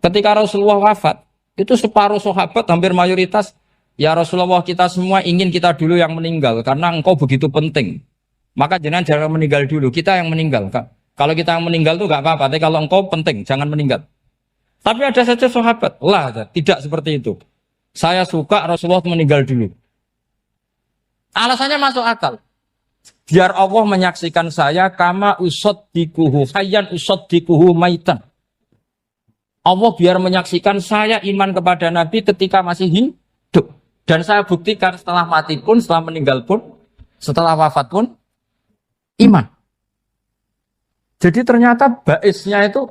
Ketika Rasulullah wafat, itu separuh sahabat hampir mayoritas, ya Rasulullah kita semua ingin kita dulu yang meninggal karena engkau begitu penting. Maka jangan meninggal dulu, kita yang meninggal. Kalau kita yang meninggal tuh gak apa-apa, tapi kalau engkau penting, jangan meninggal. Tapi ada saja sahabat, tidak seperti itu. Saya suka Rasulullah meninggal dulu. Alasannya masuk akal. Biar Allah menyaksikan saya kama usaddikuhu hayyan usaddikuhu maitan. Allah biar menyaksikan saya iman kepada Nabi ketika masih hidup. Dan saya buktikan setelah mati pun, setelah meninggal pun, setelah wafat pun, iman. Jadi ternyata baisnya itu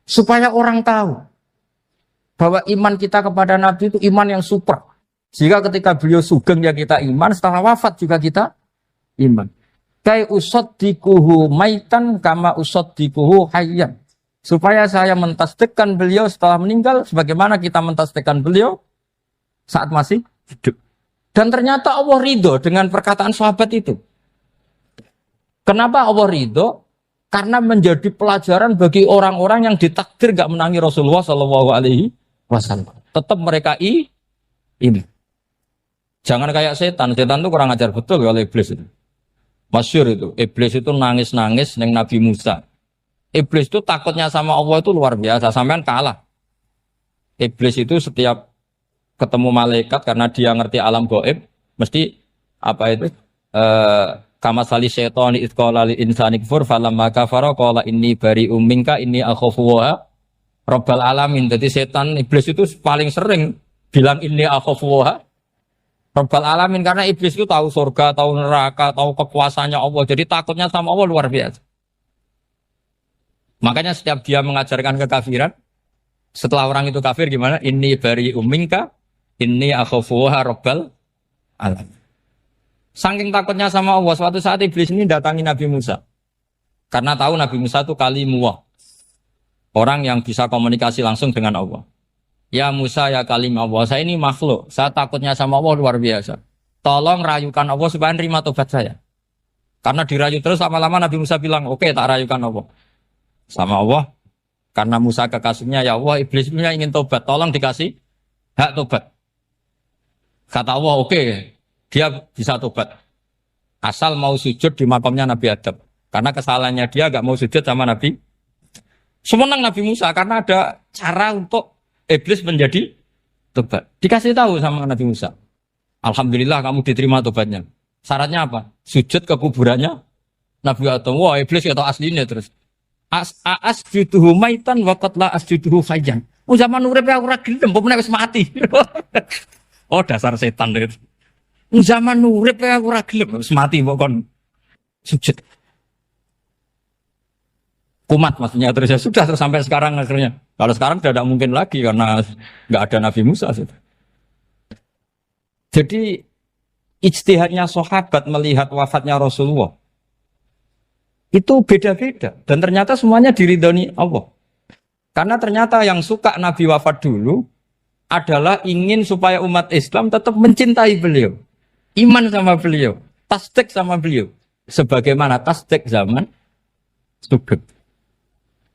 supaya orang tahu bahwa iman kita kepada Nabi itu iman yang super. Jika ketika beliau sugeng ya kita iman, setelah wafat juga kita iman. Kai usaddikuhu maitan kama usaddikuhu hayyan. Supaya saya mentasdikkan beliau setelah meninggal sebagaimana kita mentasdikkan beliau saat masih hidup. Dan ternyata Allah ridho dengan perkataan sahabat itu. Kenapa Allah ridho? Karena menjadi pelajaran bagi orang-orang yang ditakdir gak menangi Rasulullah SAW. Tetap mereka ini. Jangan kayak setan. Setan itu kurang ajar betul oleh iblis itu. Masyhur itu. Iblis itu nangis-nangis neng Nabi Musa. Iblis itu takutnya sama Allah itu luar biasa. Sampean kalah. Iblis itu setiap ketemu malaikat karena dia ngerti alam gaib, mesti apa itu? Kama sali syaitani id qala lil insani kfur falamma kafara qala inni bari'um minka inni akhafu wa rabbal alamin. Jadi setan iblis itu paling sering bilang inni akhafu wa rabbal alamin karena iblis itu tahu surga, tahu neraka, tahu kekuasaannya Allah. Jadi takutnya sama Allah luar biasa. Makanya setiap dia mengajarkan kekafiran, setelah orang itu kafir gimana? Inni bari'um minka inni akhafu wa rabbal alamin. Saking takutnya sama Allah, suatu saat iblis ini datangi Nabi Musa. Karena tahu Nabi Musa itu kalimullah. Orang yang bisa komunikasi langsung dengan Allah. Ya Musa ya kalim Allah, saya ini makhluk. Saya takutnya sama Allah luar biasa. Tolong rayukan Allah supaya nerima tobat saya. Karena dirayu terus lama-lama Nabi Musa bilang, oke, tak rayukan Allah. Sama Allah. Karena Musa kekasihnya, ya Allah iblis punya ingin tobat. Tolong dikasih hak tobat. Kata Allah, oke. Dia bisa tobat. Asal mau sujud di makamnya Nabi Adam. Karena kesalahannya dia gak mau sujud sama Nabi. Semenang Nabi Musa karena ada cara untuk iblis menjadi tobat. Dikasih tahu sama Nabi Musa. Alhamdulillah kamu diterima tobatnya. Syaratnya apa? Sujud ke kuburannya Nabi Adam. Wah iblis ya tahu aslinya terus. Asjuduhu maitan wa qatla asjuduhu hayyan. Zaman urip aku ora gelem, mbok nek wis mati. Oh dasar setan itu. Zaman urip aku ora gelem wis mati mbok kon sujud. Kumat maksudnya terus ya sudah terus sampai sekarang akhirnya. Kalau sekarang sudah tidak mungkin lagi karena nggak ada Nabi Musa. Jadi ijtihadnya sahabat melihat wafatnya Rasulullah itu beda-beda dan ternyata semuanya diridhoni Allah. Karena ternyata yang suka Nabi wafat dulu adalah ingin supaya umat Islam tetap mencintai beliau. Iman sama beliau, tasdik sama beliau. Sebagaimana tasdik zaman sugeng.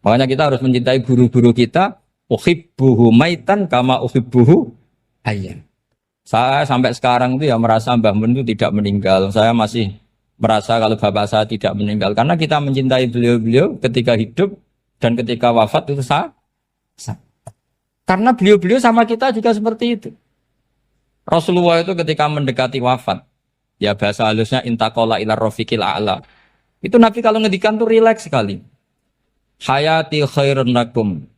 Makanya kita harus mencintai guru-guru kita. Uhibbuhu maitan kama uhibbuhu hayyan. Saya sampai sekarang itu ya merasa Mbah Mun itu tidak meninggal. Saya masih merasa kalau bapak saya tidak meninggal. Karena kita mencintai beliau-beliau ketika hidup dan ketika wafat itu sah. Karena beliau-beliau sama kita juga seperti itu. Rasulullah itu ketika mendekati wafat, ya bahasa halusnya intaqala ila rafiqil a'la. Itu Nabi kalau ngedikan tuh rileks sekali. Hayati khairun lakum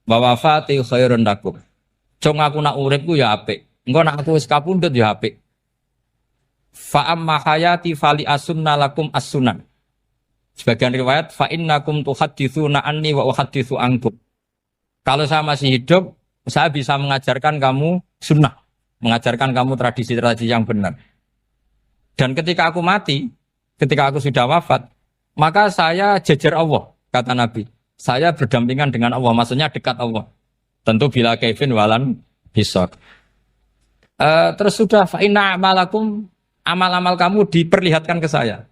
wa wafati khairun lakum. Cung aku nak uripku ya apik. Engko nak aku wis kapundhut ya apik. Fa amma hayati fali asunna lakum as-sunan. Sebagian riwayat fa innakum tuhadditsuna anni wa uhadditsu ankum. Kalau saya masih hidup, saya bisa mengajarkan kamu sunnah. Mengajarkan kamu tradisi-tradisi yang benar. Dan ketika aku mati, ketika aku sudah wafat, maka saya jejer Allah, kata Nabi. Saya berdampingan dengan Allah, maksudnya dekat Allah. Tentu bila kaifin walan hisab. Terus sudah fa'inna amalakum, amal-amal kamu diperlihatkan ke saya.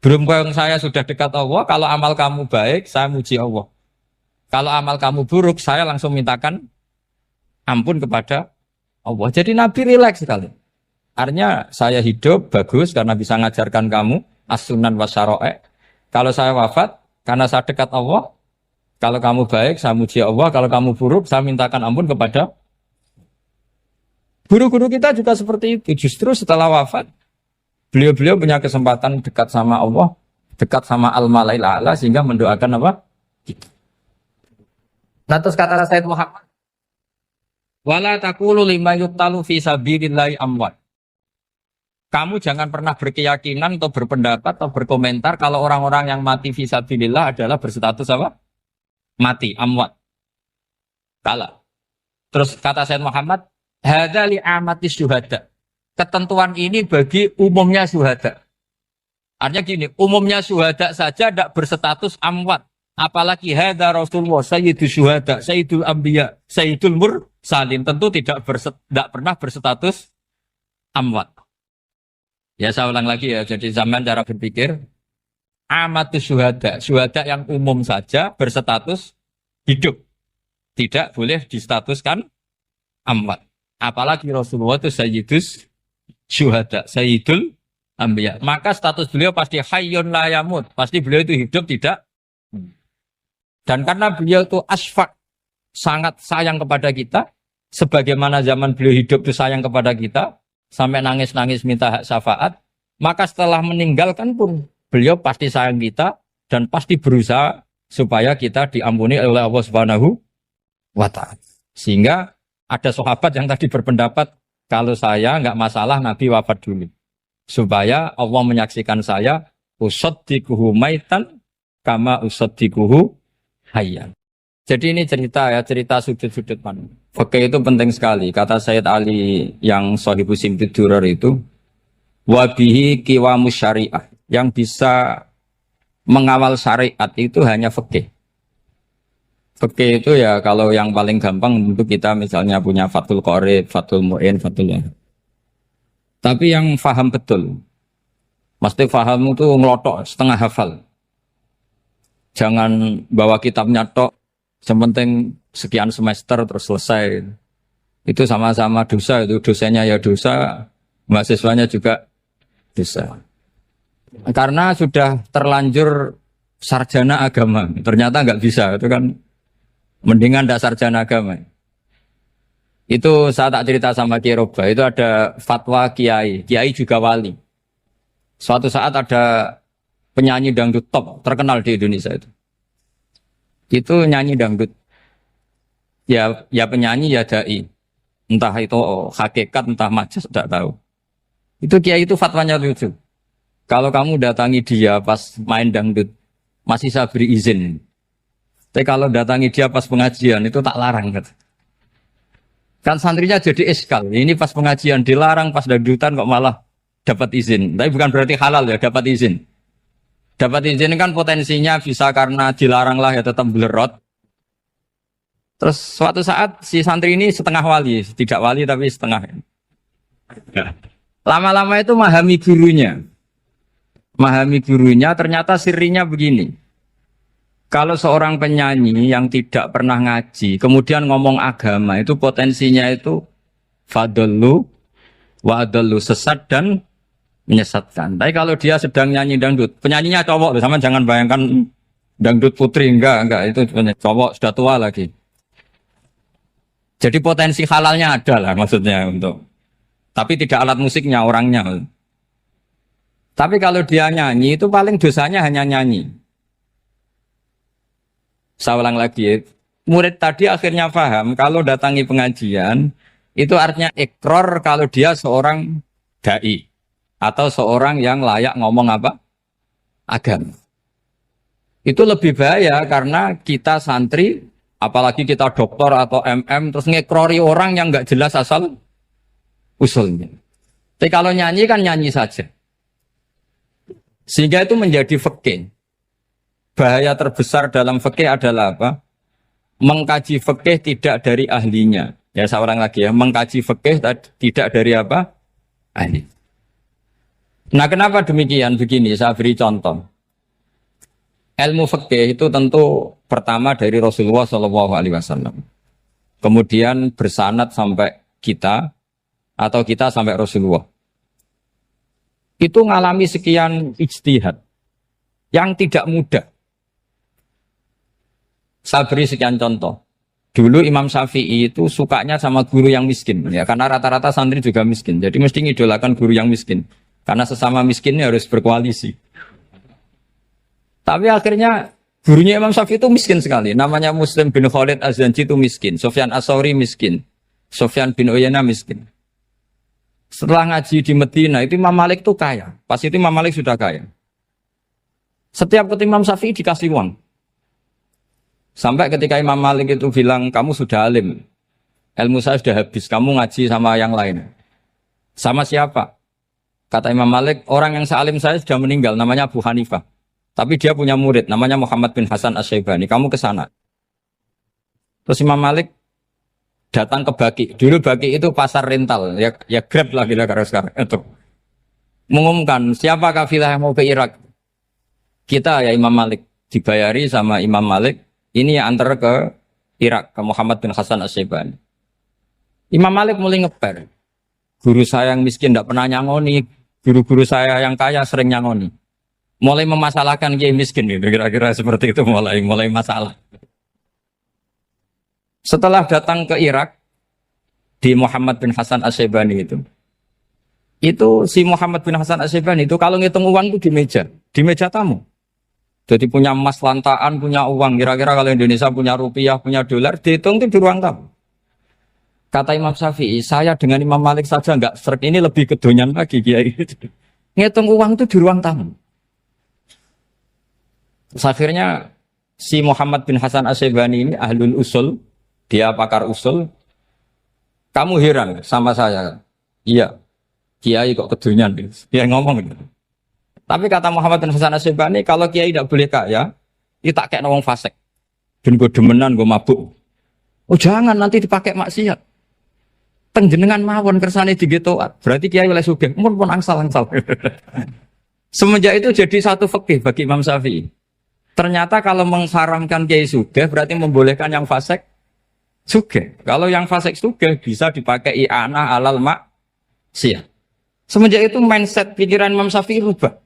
Belum yang saya sudah dekat Allah, kalau amal kamu baik, saya muji Allah. Kalau amal kamu buruk, saya langsung mintakan ampun kepada Allah. Jadi Nabi rileks sekali. Artinya saya hidup bagus karena bisa ngajarkan kamu as-sunan wasyara'i. Kalau saya wafat karena saya dekat Allah. Kalau kamu baik, saya muji Allah. Kalau kamu buruk, saya mintakan ampun kepada guru-guru kita juga seperti itu. Justru setelah wafat, beliau-beliau punya kesempatan dekat sama Allah, dekat sama Al-Malail A'la sehingga mendoakan apa? Nah terus kata Sayyid Muhammad, wala taqulu lima yuqtalu fi sabilillahi amwat. Kamu jangan pernah berkeyakinan atau berpendapat atau berkomentar kalau orang-orang yang mati fi sabilillah adalah berstatus apa? Mati, amwat. Kalah. Terus kata Sayyid Muhammad, hadza li amatis syuhada. Ketentuan ini bagi umumnya syuhada. Artinya gini, umumnya syuhada saja tidak berstatus amwat. Apalagi hadza Rasulullah, sayyidul syuhada, sayyidul anbiya, sayyidul mursalin. Tentu tidak pernah berstatus amwat. Ya saya ulang lagi ya, jadi zaman cara berpikir, amatus syuhada, syuhada yang umum saja berstatus hidup. Tidak boleh distatuskan amwat. Apalagi Rasulullah itu sayyidus syuhada, sayyidul anbiya. Maka status beliau pasti hayyun la yamut. Pasti beliau itu hidup tidak. Dan karena beliau itu asfaq, sangat sayang kepada kita, sebagaimana zaman beliau hidup itu sayang kepada kita, sampai nangis-nangis minta hak syafaat, maka setelah meninggalkan pun beliau pasti sayang kita dan pasti berusaha supaya kita diampuni oleh Allah Subhanahu wa ta'ala. Sehingga ada sahabat yang tadi berpendapat kalau saya nggak masalah Nabi wafat dulu. Supaya Allah menyaksikan saya usaddiquhu maitan kama usaddiquhu hayyan. Jadi ini cerita ya, cerita sudut-sudut mana. Fikih itu penting sekali. Kata Sayyid Ali yang Shahibu Simtud Durar itu, wabihi qiwamus syariah. Yang bisa mengawal syariat itu hanya fikih. Fikih itu ya kalau yang paling gampang untuk kita misalnya punya Fathul Qorib, Fathul Mu'in, Fathul Wahab. Tapi yang faham betul, mesti faham itu ngelotok setengah hafal. Jangan bawa kitabnya tok, sementing sekian semester terus selesai. Itu sama-sama dosa, itu dosennya ya dosa, mahasiswanya juga dosa. Karena sudah terlanjur sarjana agama, ternyata nggak bisa, itu kan mendingan ndak sarjana agama. Itu saya tak cerita sama Kiai Roba, itu ada fatwa kiai juga wali. Suatu saat ada penyanyi dangdut top terkenal di Indonesia itu nyanyi dangdut ya penyanyi ya dai, entah itu hakikat entah majas tidak tahu. Itu kiai itu fatwanya lucu, kalau kamu datangi dia pas main dangdut masih saya beri izin, tapi kalau datangi dia pas pengajian itu tak larang kan santrinya jadi eskal, ini pas pengajian dilarang, pas dangdutan kok malah dapat izin. Tapi bukan berarti halal ya, dapat izin. Dapat izin kan potensinya bisa karena dilarang lah ya tetap belerot. Terus suatu saat si santri ini setengah wali, tidak wali tapi setengah. Lama-lama itu memahami gurunya. Memahami gurunya ternyata sirinya begini. Kalau seorang penyanyi yang tidak pernah ngaji, kemudian ngomong agama, itu potensinya itu fadallu wa adallu, sesat dan menyesatkan. Tapi kalau dia sedang nyanyi dangdut, penyanyinya cowok, sama jangan bayangkan dangdut putri, enggak itu cowok sudah tua lagi. Jadi potensi halalnya ada lah maksudnya untuk. Tapi tidak alat musiknya, orangnya. Tapi kalau dia nyanyi itu paling dosanya hanya nyanyi. Saya ulang lagi ya. Murid tadi akhirnya paham kalau datangi pengajian itu artinya ikrar kalau dia seorang dai. Atau seorang yang layak ngomong apa? Agama. Itu lebih bahaya karena kita santri, apalagi kita doktor atau MM, terus ngekrori orang yang nggak jelas asal usulnya. Tapi kalau nyanyi kan nyanyi saja. Sehingga itu menjadi fikih. Bahaya terbesar dalam fikih adalah apa? Mengkaji fikih tidak dari ahlinya. Ya saya ulang lagi ya, mengkaji fikih tidak dari apa? Ahli. Nah kenapa demikian? Begini, saya beri contoh. Ilmu fikih itu tentu pertama dari Rasulullah Shallallahu Alaihi Wasallam. Kemudian bersanad sampai kita atau kita sampai Rasulullah. Itu ngalami sekian ijtihad yang tidak mudah. Saya beri sekian contoh. Dulu Imam Syafi'i itu sukanya sama guru yang miskin, ya karena rata-rata santri juga miskin. Jadi mesti ngidolakan guru yang miskin, karena sesama miskinnya harus berkoalisi. Tapi akhirnya gurunya Imam Syafi'i itu miskin sekali. Namanya Muslim bin Khalid Az-Zanji itu miskin, Sufyan As-Tsauri miskin, Sufyan bin Uyainah miskin. Setelah ngaji di Medina itu Imam Malik itu kaya. Pas itu Imam Malik sudah kaya. Setiap ketemu Imam Syafi'i dikasih uang. Sampai ketika Imam Malik itu bilang, kamu sudah alim, ilmu saya sudah habis, kamu ngaji sama yang lain. Sama siapa? Kata Imam Malik, orang yang sealim saya sudah meninggal, namanya Abu Hanifah. Tapi dia punya murid, namanya Muhammad bin Hasan Asy-Syaibani, kamu ke sana. Terus Imam Malik datang ke Baki. Dulu Baki itu pasar rental, ya Grab lah kira-kira sekarang. Itu mengumumkan, siapa kafilah yang mau ke Irak? Kita ya Imam Malik, dibayari sama Imam Malik. Ini yang antar ke Irak, ke Muhammad bin Hasan Asy-Syaibani. Imam Malik mulai ngeper. Guru saya yang miskin tidak pernah nyangoni, guru-guru saya yang kaya sering nyangoni. Mulai memasalahkan kiai miskin gitu, kira-kira seperti itu mulai masalah. Setelah datang ke Irak di Muhammad bin Hasan Asy-Syaibani itu si Muhammad bin Hasan Asy-Syaibani itu kalau ngitung uang itu di meja tamu. Jadi punya emas lantaan, punya uang. Kira-kira kalau Indonesia punya rupiah, punya dolar, dihitung itu di ruang tamu. Kata Imam Syafi'i, saya dengan Imam Malik saja enggak serik, ini lebih kedonyan lagi kiai. Ngitung uang itu di ruang tamu. Terus akhirnya si Muhammad bin Hasan Asy-Syaibani ini ahlul usul, dia pakar usul. Kamu heran sama saya? Iya, kiai kok kedonyan. Dia ngomong gitu. Tapi kata Muhammad bin Hasan Asy-Syaibani, kalau kiai tidak boleh kaya, itu tak kayak wong fasik. Ben gue demenan, gue mabuk. Oh jangan, nanti dipakai maksiat. Tengjenengan mawon kersane digetoat. Berarti kiai oleh sugih. Pun angsal-angsal. Semenjak itu jadi satu fikih bagi Imam Syafi'i. Ternyata kalau mengharamkan kiai sugih, berarti membolehkan yang fasik sugih. Kalau yang fasik sugih bisa dipakai i'anah alal maksiat. Semenjak itu mindset pikiran Imam Syafi'i rubah.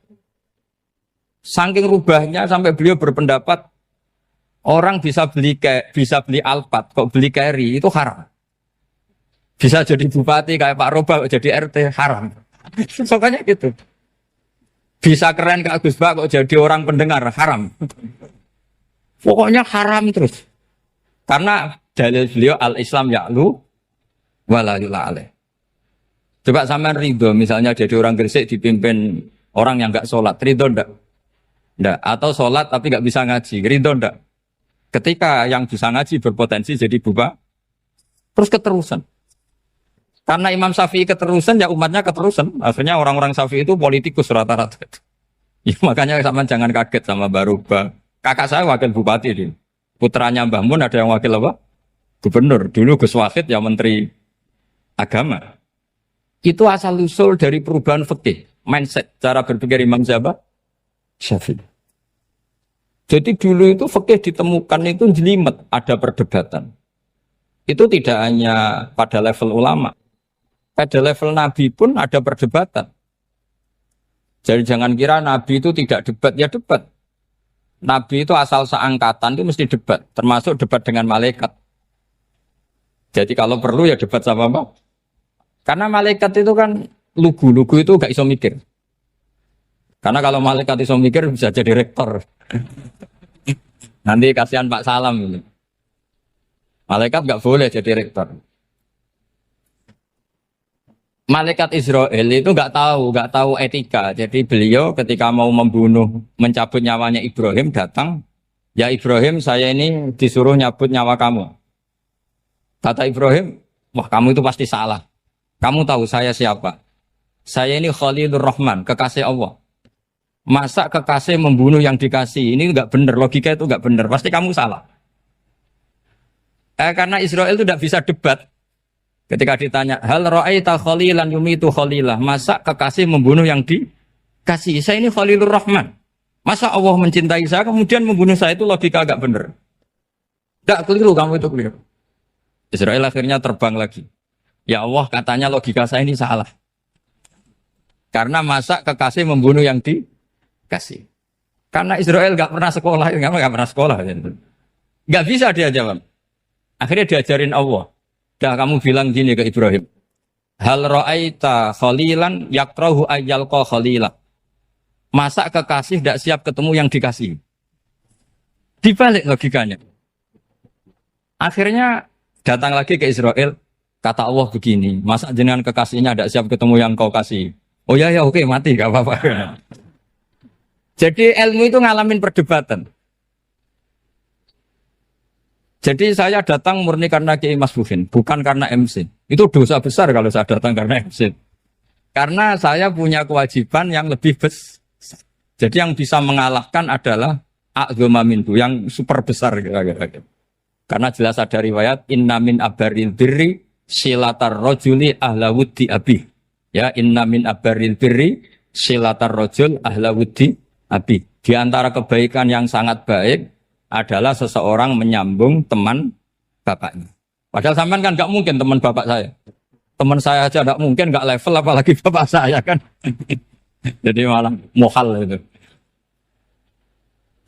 Saking rubahnya sampai beliau berpendapat orang bisa beli Alphard, kok beli carry itu haram. Bisa jadi bupati kayak Pak Roba, kok jadi RT haram. Pokoknya gitu. Bisa keren Kak Gus Bak, kok jadi orang pendengar haram. Pokoknya haram terus. Karena dalil beliau al-Islam ya'lu wala yula alaih. Coba sampean ridho misalnya jadi orang Gresik dipimpin orang yang enggak sholat, ridho ndak? Ndak, atau sholat tapi nggak bisa ngaji, ridho ndak? Ketika yang bisa ngaji berpotensi jadi buba, terus keterusan. Karena Imam Syafi'i keterusan, ya umatnya keterusan. Akhirnya orang-orang Syafi'i itu politikus rata-rata. Ya, makanya sama jangan kaget sama Baruba. Kakak saya wakil bupati ini. Putranya Mbah Mun ada yang wakil apa? Gubernur. Dulu Gus Wahid ya menteri agama. Itu asal usul dari perubahan fikih, mindset, cara berpikir Imam Syafi'i. Jadi dulu itu fikih ditemukan itu jelimet, ada perdebatan. Itu tidak hanya pada level ulama, pada level Nabi pun ada perdebatan. Jadi jangan kira Nabi itu tidak debat, ya debat. Nabi itu asal seangkatan itu mesti debat, termasuk debat dengan malaikat. Jadi kalau perlu ya debat sama apa? Karena malaikat itu kan lugu itu gak iso mikir. Karena kalau malaikat iso mikir bisa jadi rektor. Nanti kasihan Pak Salam ini. Malaikat gak boleh jadi rektor. Malaikat Israel itu gak tahu etika. Jadi beliau ketika mau membunuh, mencabut nyawanya Ibrahim datang, ya Ibrahim saya ini disuruh nyabut nyawa kamu. Kata Ibrahim, wah kamu itu pasti salah. Kamu tahu saya siapa? Saya ini Khalilur Rahman, kekasih Allah. Masa kekasih membunuh yang dikasih? Ini enggak benar, logika itu enggak benar. Pasti kamu salah. Karena Israel itu tidak bisa debat. Ketika ditanya, hal ra'aita khalilan yumitu khalilah. Masa kekasih membunuh yang dikasih? Saya ini Khalilur Rahman. Masa Allah mencintai saya kemudian membunuh saya, itu logika agak bener. Gak keliru, kamu itu keliru. Israel akhirnya terbang lagi. Ya Allah, katanya logika saya ini salah. Karena masa kekasih membunuh yang dikasih. Karena Israel gak pernah sekolah, gak pernah sekolah. Gak bisa dia jawab. Akhirnya diajarin Allah. Dah kamu bilang gini ke Ibrahim. Hal ra'aita khalilan yakrahu ayyalqa khalila. Masa kekasih tidak siap ketemu yang dikasih. Dibalik logikanya. Akhirnya datang lagi ke Israel. Kata Allah begini. Masa jenengan kekasihnya tidak siap ketemu yang kau kasih. Oh ya ya oke mati gak apa-apa. Jadi ilmu itu ngalamin perdebatan. Jadi saya datang murni karena Kiai Mas Buhin, bukan karena MC. Itu dosa besar kalau saya datang karena MC. Karena saya punya kewajiban yang lebih besar. Jadi yang bisa mengalahkan adalah a'dzama minhu, yang super besar kira-kira. Karena jelas ada riwayat inna min abaril birri silatar rajuli ahla wuddi abi. Ya, inna min abaril birri silatar rajul ahla wuddi abi. Di antara kebaikan yang sangat baik adalah seseorang menyambung teman bapaknya. Padahal sampean kan nggak mungkin teman bapak saya. Teman saya aja nggak mungkin, nggak level apalagi bapak saya kan. Jadi malah mohal itu.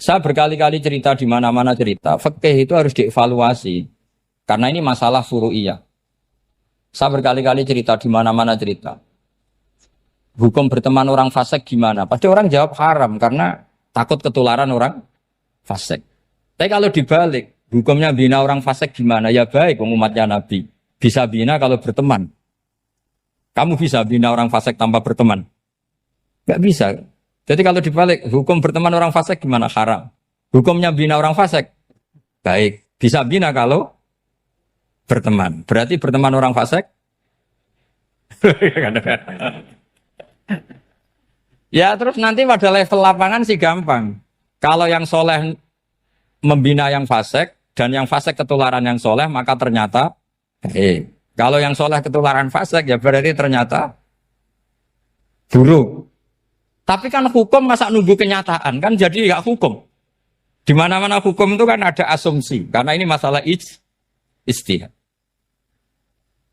Saya berkali-kali cerita di mana-mana cerita. Fikih itu harus dievaluasi. Karena ini masalah furu'iyah. Saya berkali-kali cerita di mana-mana cerita. Hukum berteman orang fasik gimana? Pasti orang jawab haram karena takut ketularan orang fasik. Tapi kalau dibalik, hukumnya bina orang fasik gimana? Ya baik, umatnya Nabi. Bisa bina kalau berteman. Kamu bisa bina orang fasik tanpa berteman? Gak bisa. Jadi kalau dibalik, hukum berteman orang fasik gimana? Haram. Hukumnya bina orang fasik? Baik. Bisa bina kalau berteman. Berarti berteman orang fasik? Ya terus nanti pada level lapangan sih gampang. Kalau yang soleh membina yang fasik dan yang fasik ketularan yang soleh, maka ternyata kalau yang soleh ketularan fasik ya berarti ternyata buruk. Tapi kan hukum masa nunggu kenyataan kan jadi nggak hukum. Di mana-mana hukum itu kan ada asumsi karena ini masalah ijtihad.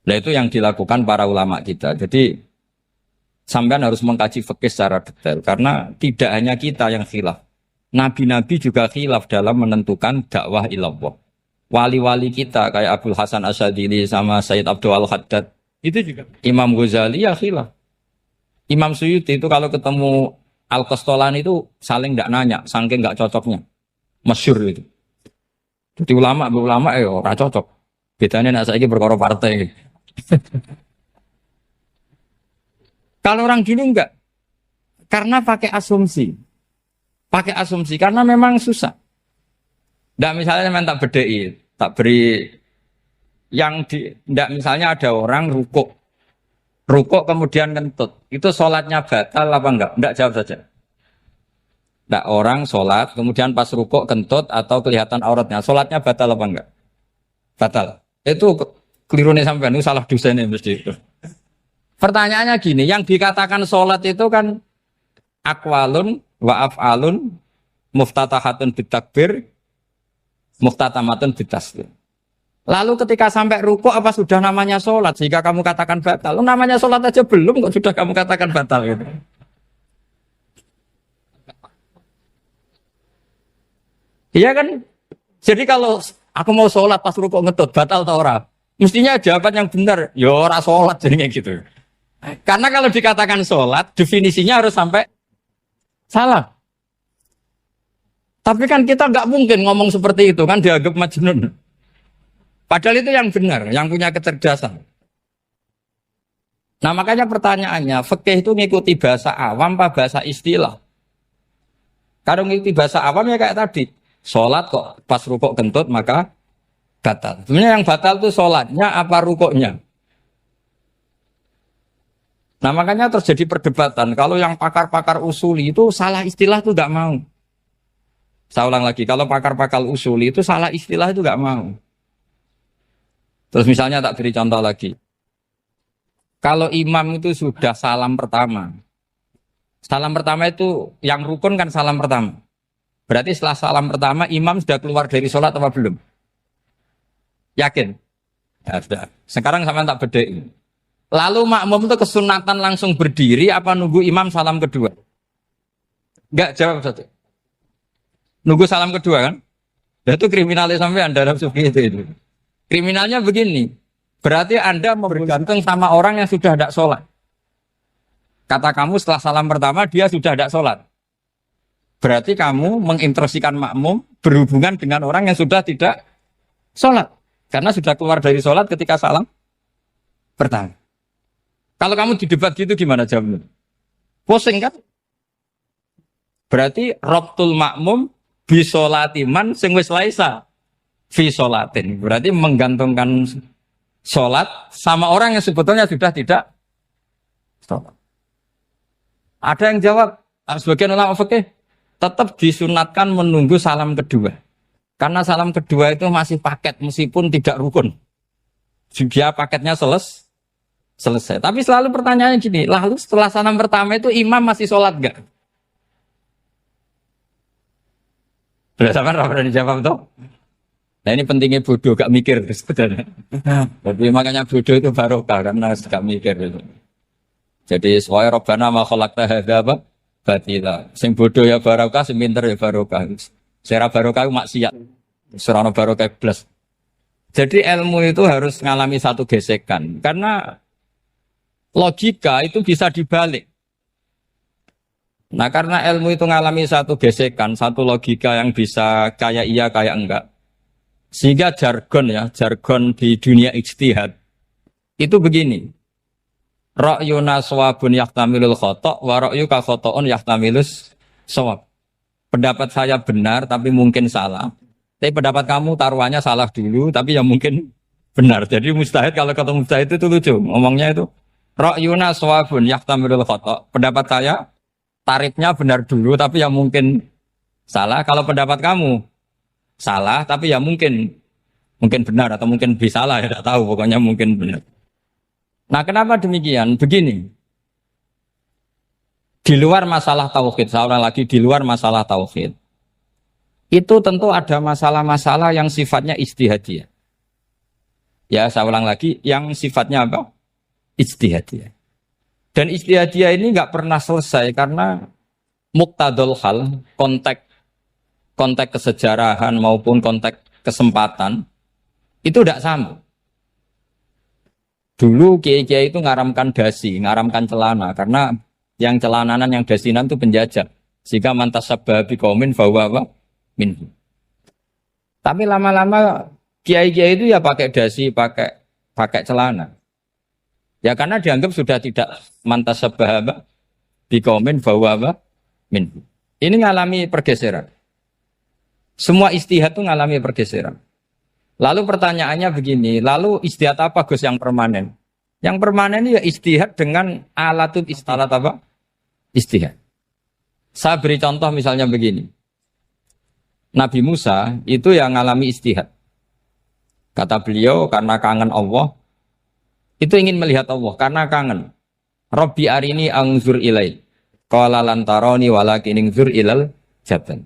Nah itu yang dilakukan para ulama kita. Jadi sampean harus mengkaji fikih secara detail karena tidak hanya kita yang khilaf. Nabi-nabi juga khilaf dalam menentukan dakwah ilallah. Wali-wali kita kayak Abdul Hasan Asyadili sama Sayyid Abdul Al-Haddad itu juga. Imam Ghazali ya khilaf. Imam Suyuti itu kalau ketemu Al-Qastolani itu saling tidak nanya, saking nggak cocoknya. Masyhur itu. Jadi ulama ora cocok. Bedanya nak saiki perkara partai. Kalau orang dulu enggak. Karena pakai asumsi. Pakai asumsi karena memang susah. Ndak misalnya memang tak bedai, tak beri yang di ndak misalnya ada orang rukuk kemudian kentut. Itu sholatnya batal apa enggak? Enggak, jawab saja. Enggak, orang sholat kemudian pas rukuk kentut atau kelihatan auratnya, sholatnya batal apa enggak? Batal. Itu keliru nih sampean, itu salah dosennya mesti itu. Pertanyaannya gini, yang dikatakan sholat itu kan aqwalun wa af'alun muftatahatun bitakbir muftatamatun bitaslim. Lalu ketika sampai rukuk apa sudah namanya sholat sehingga kamu katakan batal? Namanya sholat aja belum kok sudah kamu katakan batal gitu. Iya kan? Jadi kalau aku mau sholat pas rukuk ngetut batal atau ora? Mestinya jawaban yang benar, ya ora sholat jadinya gitu. Karena kalau dikatakan sholat definisinya harus sampai salah. Tapi kan kita nggak mungkin ngomong seperti itu kan dianggap majnun. Padahal itu yang benar, yang punya kecerdasan. Nah makanya pertanyaannya, fikih itu ngikuti bahasa awam apa bahasa istilah? Kalau ngikuti bahasa awam ya kayak tadi, sholat kok pas rukuk kentut maka batal. Sebenarnya yang batal itu sholatnya apa rukuknya? Nah makanya terjadi perdebatan. Kalau yang pakar-pakar usuli itu salah istilah itu nggak mau. Saya ulang lagi, kalau pakar-pakar usuli itu salah istilah itu nggak mau. Terus misalnya tak beri contoh lagi. Kalau imam itu sudah salam pertama, Salam pertama itu yang rukun kan salam pertama. Berarti setelah salam pertama imam sudah keluar dari sholat apa belum? Yakin? Ya, sudah. Sekarang sama tak bedai. Lalu makmum itu kesunatan langsung berdiri apa nunggu imam salam kedua? Enggak, jawab satu. Nunggu salam kedua kan? Ya itu kriminalnya sampai Anda dalam sufi itu. Kriminalnya begini. Berarti Anda bergantung sama orang yang sudah tidak sholat. Kata kamu setelah salam pertama dia sudah tidak sholat. Berarti kamu menginstruksikan makmum berhubungan dengan orang yang sudah tidak sholat. Karena sudah keluar dari sholat ketika salam pertama. Kalau kamu di debat gitu gimana jawabnya? Pusing kan? Berarti robtul makmum bisolatiman sing wis laisa fi sholatin. Berarti menggantungkan sholat sama orang yang sebetulnya sudah tidak sholat. Ada yang jawab, sebagian ulama fikih tetap disunatkan menunggu salam kedua. Karena salam kedua itu masih paket meskipun tidak rukun. Dia paketnya selesai. Tapi selalu pertanyaannya gini, lalu setelah salam pertama itu imam masih sholat enggak? Sudah sampai berani dijawab toh? Nah ini pentingnya bodoh, gak mikir sebenarnya. Jadi makanya bodoh itu barokah karena gak mikir itu. Jadi soalnya Rabbana ma khalaqta hadza apa? Batila. Sing bodoh ya barokah, sing pinter ya barokah. Sing barokah maksiat. Surana barokah plus. Jadi ilmu itu harus mengalami satu gesekan karena logika itu bisa dibalik. Nah karena ilmu itu mengalami satu gesekan, satu logika yang bisa kayak iya kayak enggak. Sehingga jargon di dunia ijtihad itu begini. Ra'yuna shawabun yahtamilul khata' wa ra'yuka khata'un yahtamilus shawab. Pendapat saya benar tapi mungkin salah. Tapi pendapat kamu taruhannya salah dulu tapi yang mungkin benar. Jadi mustahid kalau ketemu mustahid itu lucu. Ngomongnya itu ra'yuna shawabun yahtamilul khata'. Pendapat saya tarifnya benar dulu tapi yang mungkin salah. Kalau pendapat kamu salah tapi ya mungkin benar atau mungkin bisa salah ya tidak tahu pokoknya mungkin benar. Nah kenapa demikian? Begini, di luar masalah tauhid, saya ulang lagi di luar masalah tauhid, itu tentu ada masalah-masalah yang sifatnya ijtihadiyah. Ya saya ulang lagi, yang sifatnya apa? Ijtihadiyah. Dan ijtihadiyah ini nggak pernah selesai karena muqtadul hal, konteks kesejarahan maupun konteks kesempatan itu tidak sama. Dulu kiai-kiai itu ngaramkan dasi, ngaramkan celana karena yang celananan yang dasinan itu penjajah. Sehingga mantas sabah biqaumin bahwa minhu. Tapi lama-lama kiai-kiai itu ya pakai dasi, pakai celana. Ya karena dianggap sudah tidak mantas sabah biqaumin bahwa minhu. Ini ngalami pergeseran. Semua ijtihad itu ngalami pergeseran. Lalu pertanyaannya begini, lalu ijtihad apa Gus yang permanen? Yang permanen ya ijtihad dengan alatut ijtihad apa? Ijtihad. Saya beri contoh misalnya begini. Nabi Musa itu yang ngalami ijtihad. Kata beliau karena kangen Allah, itu ingin melihat Allah karena kangen. Rabbi arini anzur ilai. Qala lan tarani walakin anzur ilal jabal.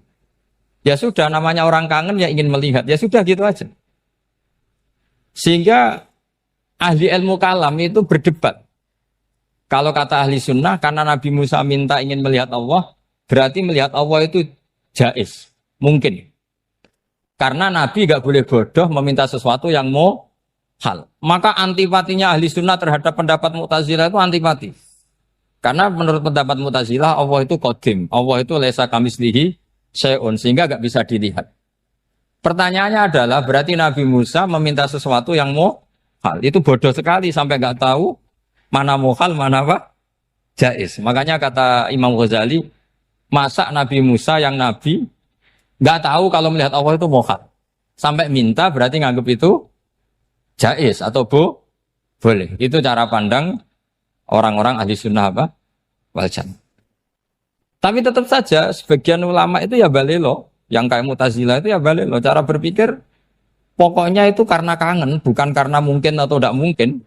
Ya sudah namanya orang kangen ya ingin melihat. Ya sudah gitu aja. Sehingga ahli ilmu kalam itu berdebat. Kalau kata ahli sunnah, karena Nabi Musa minta ingin melihat Allah, berarti melihat Allah itu jaiz, mungkin. Karena Nabi gak boleh bodoh meminta sesuatu yang mau hal. Maka antipatinya ahli sunnah terhadap pendapat Mu'tazilah itu antipati. Karena menurut pendapat Mu'tazilah, Allah itu qadim. Allah itu laisa kamislihi syai'un, sehingga gak bisa dilihat. Pertanyaannya adalah berarti Nabi Musa meminta sesuatu yang mau hal. Itu bodoh sekali sampai nggak tahu mana mau hal, mana apa jaiz. Makanya kata Imam Ghazali, masa Nabi Musa yang Nabi nggak tahu kalau melihat Allah itu mau hal. Sampai minta berarti nganggap itu jaiz atau boleh. Itu cara pandang orang-orang ahli sunnah apa? Wal jamaah. Tapi tetap saja sebagian ulama itu ya balelo. Yang kayak Mu'tazilah itu ya balik loh. Cara berpikir pokoknya itu karena kangen, bukan karena mungkin atau tidak mungkin.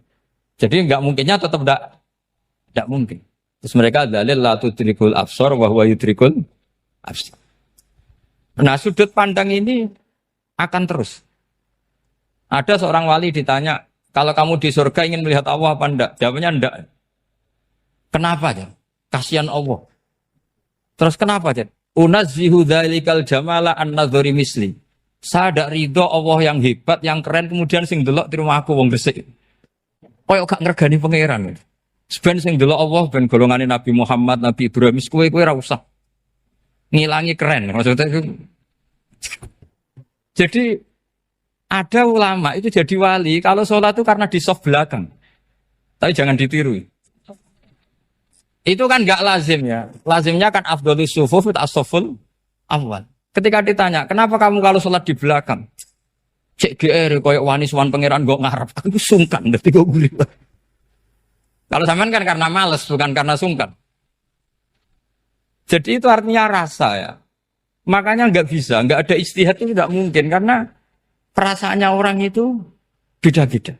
Jadi nggak mungkinnya tetap tidak mungkin. Terus mereka dalil la tudrikul absar wa huwa yudrikul absar. Nah, sudut pandang ini akan terus. Ada seorang wali ditanya, kalau kamu di surga ingin melihat Allah apa enggak? Jawabnya enggak. Kenapa aja? Kasihan Allah. Terus kenapa aja? Unazzihu dzalikal jamala an nadzuri misli. Saya tidak ridho Allah yang hebat, yang keren, kemudian sing delok di rumah aku wong resik. Koyo gak ngergani pangeran. Sebenarnya sing delok Allah ben golongane Nabi Muhammad, Nabi Ibrahim, kowe ora usah ngilangi keren. Maksudnya itu. Jadi ada ulama itu jadi wali kalau sholat itu karena di soft belakang. Tapi jangan ditiru. Itu kan nggak lazim ya. Lazimnya kan afdhalus sufuf as-saful awal. Ketika ditanya, kenapa kamu kalau sholat di belakang? Cek GR koyok wani suwan pangeran gak ngarep. Aku sungkan dadi kok guli. Kalau sampean kan karena males, bukan karena sungkan. Jadi itu artinya rasa ya. Makanya nggak bisa, nggak ada ijtihad itu tidak mungkin karena perasaannya orang itu beda-beda.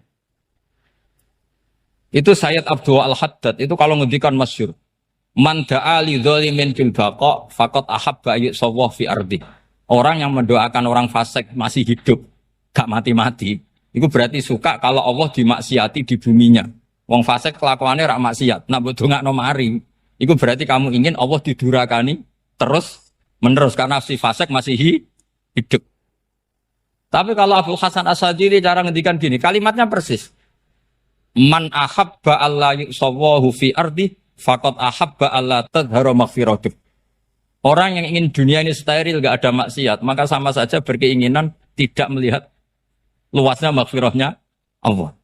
Itu Sayyid Abdul Al-Haddad itu kalau ngendikan masyhur. Man da'a li dzalimin bil baqa faqad ahabba yusawwah fi ardi. Orang yang mendoakan orang fasik masih hidup, gak mati-mati, itu berarti suka kalau Allah dimaksiati di buminya. Wong fasik kelakuannya rak maksiat, nak mbok dongakno mari. Itu berarti kamu ingin Allah didurakani terus menerus karena si fasik masih hidup. Tapi kalau Abdul Hasan As-Sadili cara ngendikan gini, kalimatnya persis. Man ahabba alla yusawwahu fi ardi faqad ahabba alla tadhharu maghfiratuh. Orang yang ingin dunia ini steril gak ada maksiat, maka sama saja berkeinginan tidak melihat luasnya maghfirahnya Allah.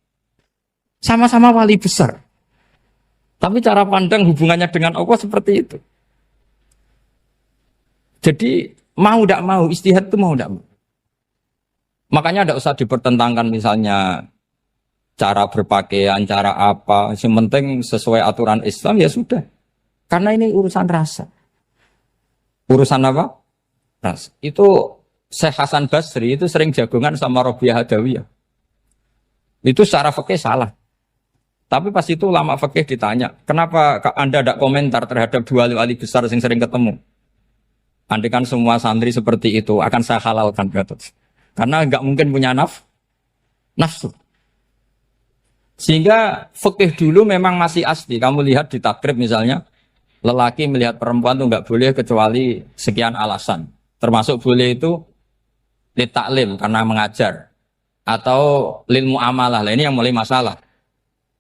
Sama-sama wali besar. Tapi cara pandang hubungannya dengan Allah seperti itu. Jadi mau tidak mau, ijtihad itu mau tidak mau. Makanya tidak usah dipertentangkan misalnya cara berpakaian, cara apa. Yang penting sesuai aturan Islam ya sudah. Karena ini urusan rasa. Urusan apa? Rasa. Itu Syekh Hasan Basri itu sering jagongan sama Rabi'ah Adawiyah. Itu secara fikih salah. Tapi pas itu ulama fikih ditanya, kenapa Anda tidak komentar terhadap dua wali besar yang sering ketemu? Andai kan semua santri seperti itu, akan saya halalkan. Karena nggak mungkin punya nafsu. Sehingga fikih dulu memang masih asli. Kamu lihat di takrib misalnya, lelaki melihat perempuan itu nggak boleh kecuali sekian alasan. Termasuk boleh itu li taklim karena mengajar. Atau lil muamalah. Ini yang mulai masalah.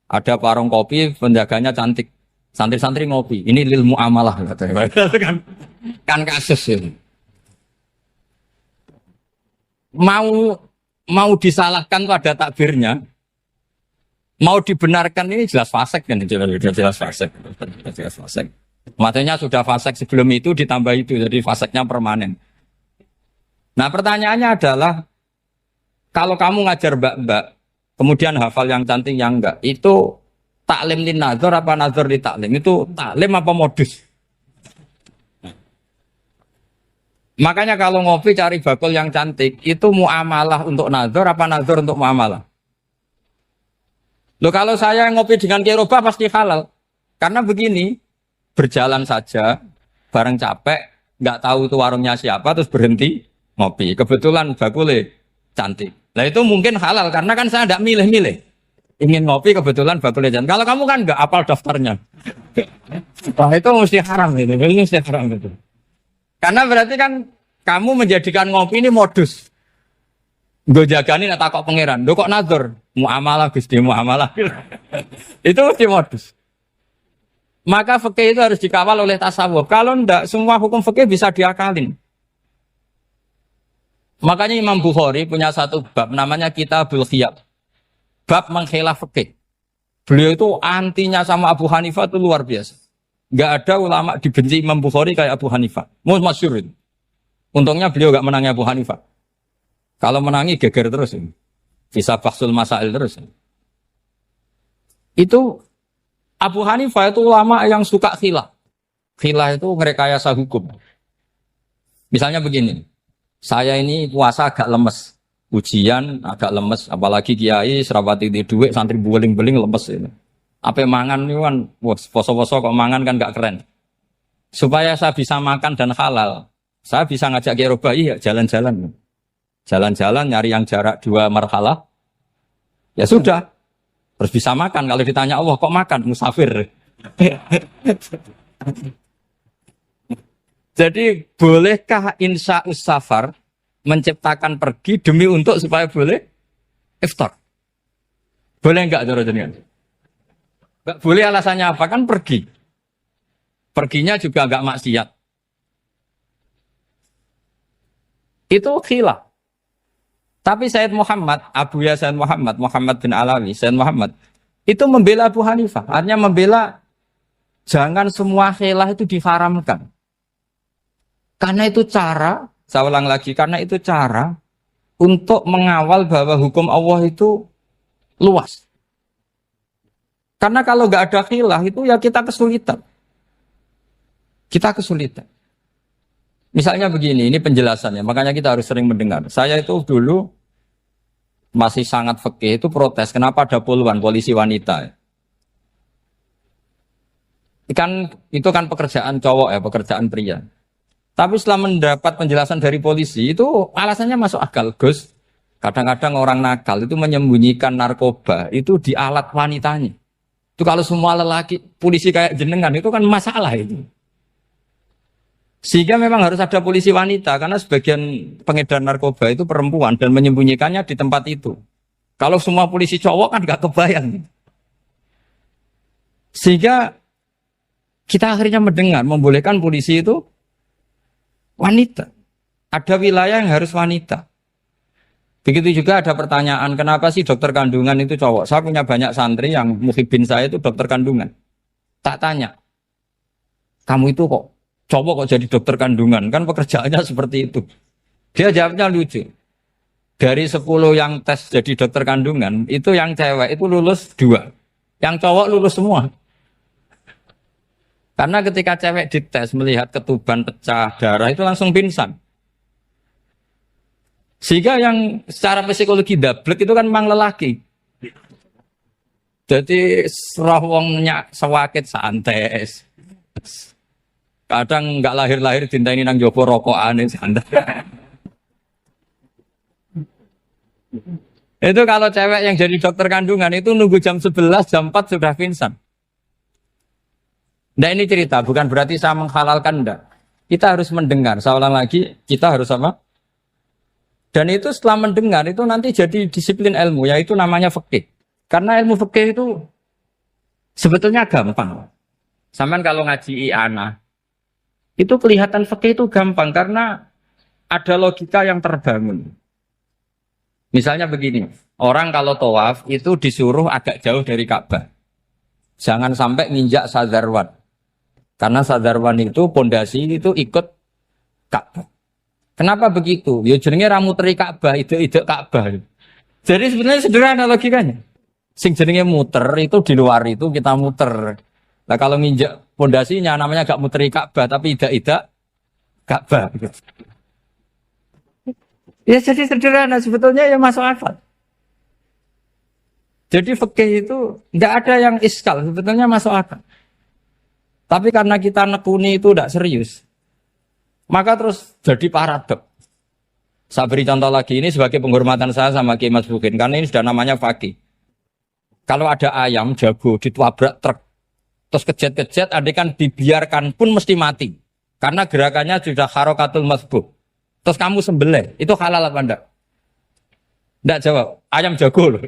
Ada warung kopi, penjaganya cantik. Santri-santri ngopi. Ini lil muamalah. Kan kasus ini. Mau disalahkan pada takbirnya. Mau dibenarkan ini jelas fasik kan? Jelas fasik. Jelas fasik. Matanya sudah fasik sebelum itu ditambah itu. Jadi fasiknya permanen. Nah pertanyaannya adalah. Kalau kamu ngajar mbak-mbak. Kemudian hafal yang cantik yang enggak. Itu taklim li nazar apa nazar li taklim? Itu taklim apa modus? Makanya kalau ngopi cari bakul yang cantik. Itu muamalah untuk nazar apa nazar untuk muamalah? Loh kalau saya ngopi dengan kiroba pasti halal. Karena begini. Berjalan saja. Bareng capek. Nggak tahu itu warungnya siapa. Terus berhenti ngopi. Kebetulan bakulnya cantik. Nah itu mungkin halal karena kan saya tidak milih-milih. Ingin ngopi kebetulan bakulnya cantik. Kalau kamu kan nggak apal daftarnya. Wah itu mesti haram itu. Ini mesti haram itu. Karena berarti kan kamu menjadikan ngopi ini modus. Gue jagani nak takok pangeran. Lo kok nazar? Muamalah Gusti muamalah. Itu mesti modus. Maka fikih itu harus dikawal oleh tasawuf. Kalau ndak semua hukum fikih bisa diakalin. Makanya Imam Bukhari punya satu bab namanya Kitabul Khiyab. Bab mengkhilaf fikih. Beliau itu antinya sama Abu Hanifah itu luar biasa. Enggak ada ulama dibenci Imam Bukhari kayak Abu Hanifah. Masyhur itu. Untungnya beliau enggak menangi Abu Hanifah. Kalau menangi geger terus ini. Bisa bahsul masail terus. Itu Abu Hanifah itu ulama yang suka khilaf. Khilaf itu ngerekayasa hukum. Misalnya begini. Saya ini puasa agak lemes, ujian agak lemes, apalagi kiai serapati di duit, santri beling-beling lemes ini. Apa mangan nih kan, wah poso-poso kok mangan kan gak keren. Supaya saya bisa makan dan halal, saya bisa ngajak Kiai Robai ya jalan-jalan. Jalan-jalan nyari yang jarak 2 marhalah. Ya sudah, terus bisa makan. Kalau ditanya Allah kok makan musafir. Jadi bolehkah insya safar menciptakan pergi demi untuk supaya boleh iftar? Boleh enggak cara jenengan? Enggak boleh, alasannya apa? Kan pergi. Perginya juga enggak maksiat. Itu khilaf. Tapi Sayyid Muhammad, Abu Ya Sayyid Muhammad, Muhammad bin Alawi, Sayyid Muhammad, itu membela Abu Hanifah. Artinya membela jangan semua khilaf itu diharamkan. Karena itu cara, saya ulang lagi, karena itu cara untuk mengawal bahwa hukum Allah itu luas. Karena kalau nggak ada khilaf itu ya kita kesulitan. Kita kesulitan. Misalnya begini, ini penjelasannya, makanya kita harus sering mendengar. Saya itu dulu masih sangat fikih itu protes, kenapa ada puluhan polisi wanita? Itu kan pekerjaan cowok ya, pekerjaan pria. Tapi setelah mendapat penjelasan dari polisi, itu alasannya masuk akal, Gus. Kadang-kadang orang nakal itu menyembunyikan narkoba, itu di alat wanitanya. Itu kalau semua lelaki, polisi kayak jenengan, itu kan masalah itu. Sehingga memang harus ada polisi wanita, karena sebagian pengedar narkoba itu perempuan dan menyembunyikannya di tempat itu. Kalau semua polisi cowok kan gak kebayang. Sehingga kita akhirnya mendengar, membolehkan polisi itu wanita. Ada wilayah yang harus wanita. Begitu juga ada pertanyaan, kenapa sih dokter kandungan itu cowok? Saya punya banyak santri yang muhibin saya itu dokter kandungan. Tak tanya, kamu itu kok cowok kok jadi dokter kandungan? Kan pekerjaannya seperti itu. Dia jawabnya lucu. Dari 10 yang tes jadi dokter kandungan, itu yang cewek itu lulus 2. Yang cowok lulus semua. Karena ketika cewek dites melihat ketuban pecah darah itu langsung pingsan. Sehingga yang secara psikologi dablek itu kan memang lelaki. Jadi roh wongnya sewakit santai. Kadang nggak lahir-lahir dinteni nang jopo rokokane santai. Itu kalau cewek yang jadi dokter kandungan itu nunggu jam 11, jam 4 sudah pingsan. Nah ini cerita, bukan berarti saya menghalalkan, enggak. Kita harus mendengar, saya ulang lagi, kita harus apa? Dan itu setelah mendengar, itu nanti jadi disiplin ilmu, yaitu namanya fikih. Karena ilmu fikih itu sebetulnya gampang. Sampai kalau ngaji i'anah, itu kelihatan fikih itu gampang, karena ada logika yang terbangun. Misalnya begini, orang kalau tawaf itu disuruh agak jauh dari Ka'bah. Jangan sampai nginjak sadarwan. Karena sadarwan itu pondasi itu ikut Ka'bah. Kenapa begitu? Ya jenenge ra muteri Ka'bah, ide-ide Ka'bah. Jadi sebenarnya sederhana logikanya. Sing jenenge muter itu di luar itu kita muter. Nah kalau nginjak pondasinya namanya gak muteri Ka'bah tapi ide-ide Ka'bah. Ya jadi sederhana sebetulnya ya masuk akal. Jadi fikih itu nggak ada yang iskal, sebetulnya masuk akal. Tapi karena kita nekuni itu tidak serius, maka terus jadi paradok. Saya beri contoh lagi, ini sebagai penghormatan saya sama Kiai Mas Bukin, karena ini sudah namanya fakih. Kalau ada ayam jago ditabrak truk, terus kejet-kejet, adekan dibiarkan pun mesti mati. Karena gerakannya sudah harokatul masbuh. Terus kamu sembelih, itu halal apa enggak? Enggak jawab, ayam jago loh.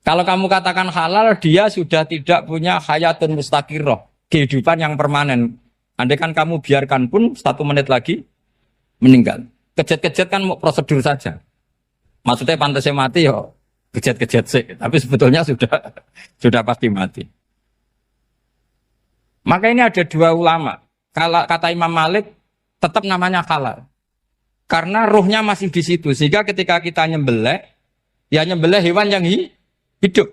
Kalau kamu katakan halal, dia sudah tidak punya hayatun mustaqirroh, kehidupan yang permanen. Andai kan kamu biarkan pun 1 menit lagi meninggal. Kejet-kejet kan mau prosedur saja. Maksudnya pantasnya mati ya kejet-kejet sih, tapi sebetulnya sudah pasti mati. Maka ini ada 2 ulama. Kalau kata Imam Malik tetap namanya halal. Karena ruhnya masih di situ, sehingga ketika kita nyembelih, ya nyembelih hewan yang hidup.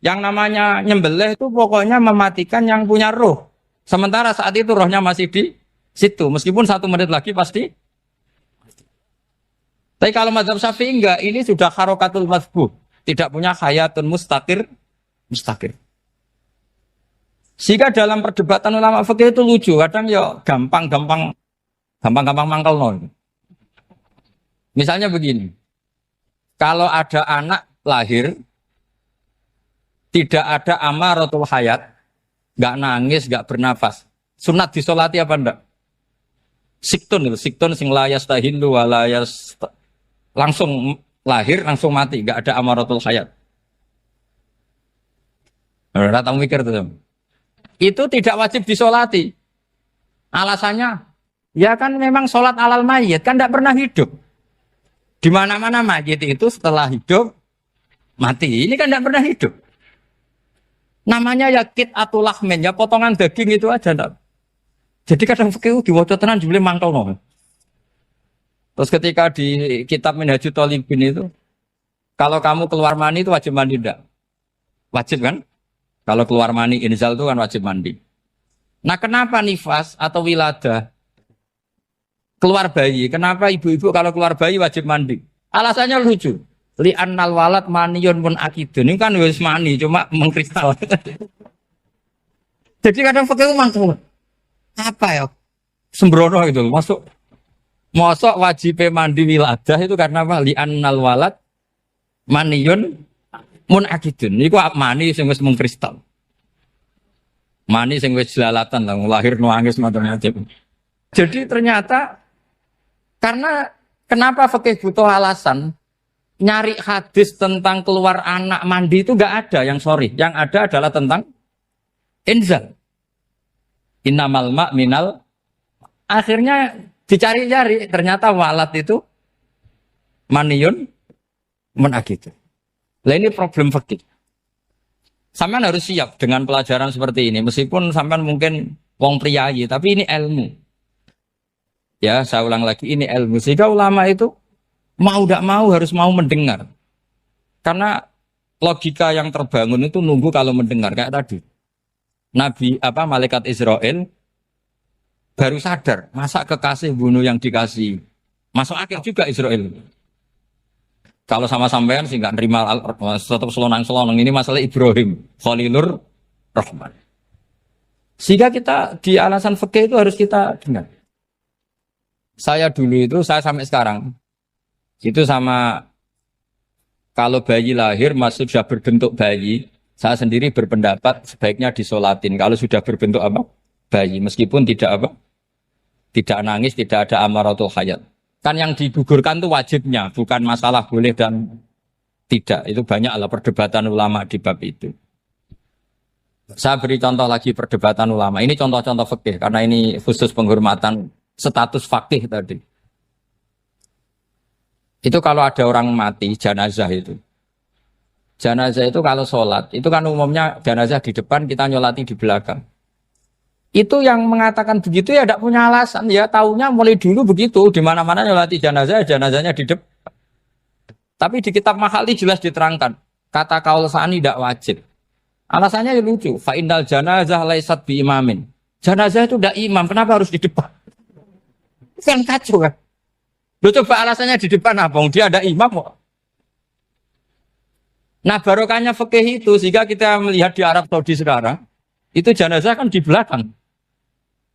Yang namanya nyembelih itu pokoknya mematikan yang punya roh. Sementara saat itu rohnya masih di situ. Meskipun 1 menit lagi pasti. Tapi kalau mazhab Syafi'i enggak, ini sudah harokatul masbuh. tidak punya hayatun mustaqir. Sehingga dalam perdebatan ulama fikih itu lucu, kadang ya gampang mangkel no. Misalnya begini, kalau ada anak lahir tidak ada amaratul hayat, nggak nangis, nggak bernafas, sunat disolati apa enggak? Siktun sing layas tahilu walayas langsung lahir langsung mati, nggak ada amaratul hayat. Ora tau mikir tuh. Itu tidak wajib disolati. Alasannya, ya kan memang sholat alal mayit kan tidak pernah hidup. Di mana-mana mayit itu setelah hidup mati. Ini kan tidak pernah hidup. Namanya ya kit atau lahmen, ya potongan daging itu aja. Enggak. Jadi kadang fikih diwaca tenan jebule mangkel no. Terus ketika di kitab Minhajul Thalibin itu, kalau kamu keluar mani itu wajib mandi enggak? Wajib kan? Kalau keluar mani inzal itu kan wajib mandi. Nah kenapa nifas atau wiladah keluar bayi? Kenapa ibu-ibu kalau keluar bayi wajib mandi? Alasannya lucu. Li'annal walad maniyun pun akidun. Ini kan wis mani cuma mengkristal. Jadi kadang fikih mangkel. Apa ya? Sembrono gitu. Masuk wajib mandi wiladah itu karena apa? Li'annal walad maniyun mun akidun. Iku mani sing wis mengkristal. Mani sing wis jelalatan lah lahir nangis macam-macam. Jadi ternyata karena kenapa fikih butuh alasan? Nyari hadis tentang keluar anak mandi itu enggak ada yang sorry. Yang ada adalah tentang inzal. Innamal ma' minal. Akhirnya dicari-cari ternyata walad itu maniyun menakitu. Lah ini problem fikih. Sampean harus siap dengan pelajaran seperti ini. Meskipun sampean mungkin wong priayi, tapi ini ilmu. Ya, saya ulang lagi, ini ilmu. Sehingga ulama itu mau tidak mau harus mau mendengar. Karena logika yang terbangun itu nunggu kalau mendengar. Kayak tadi. Malaikat Israel baru sadar. Masa kekasih bunuh yang dikasih. Masuk akal juga Israel. Kalau sama sampean sih nggak nerima tetap selonang-selonang. Ini masalah Ibrahim. Khalilur Rahman. Sehingga kita di alasan fikih itu harus kita dengar. Saya dulu itu, saya sampai sekarang. Itu sama kalau bayi lahir masih sudah berbentuk bayi, saya sendiri berpendapat sebaiknya disolatin. Kalau sudah berbentuk apa? Bayi, meskipun tidak nangis, tidak ada amaratul hayat. Kan yang digugurkan itu wajibnya, bukan masalah boleh dan tidak. Itu banyaklah perdebatan ulama di bab itu. Saya beri contoh lagi perdebatan ulama. Ini contoh-contoh fikih karena ini khusus penghormatan status fakih tadi. Itu kalau ada orang mati, jenazah itu. Jenazah itu kalau sholat, itu kan umumnya jenazah di depan, kita nyolati di belakang. Itu yang mengatakan begitu ya tidak punya alasan. Ya taunya mulai dulu begitu, di mana-mana nyolati jenazah, jenazahnya di depan. Tapi di kitab Mahalli jelas diterangkan, kata kaul sa'ani tidak wajib. Alasannya ya lucu, fa'indal janazah laisat bi imamin. Jenazah itu tidak imam, kenapa harus di depan? Kan kacau kan? Lu coba alasannya di depan apa? Dia ada imam kok. Nah barokahnya fikih itu sehingga kita melihat di Arab Saudi sekarang itu jenazah kan di belakang.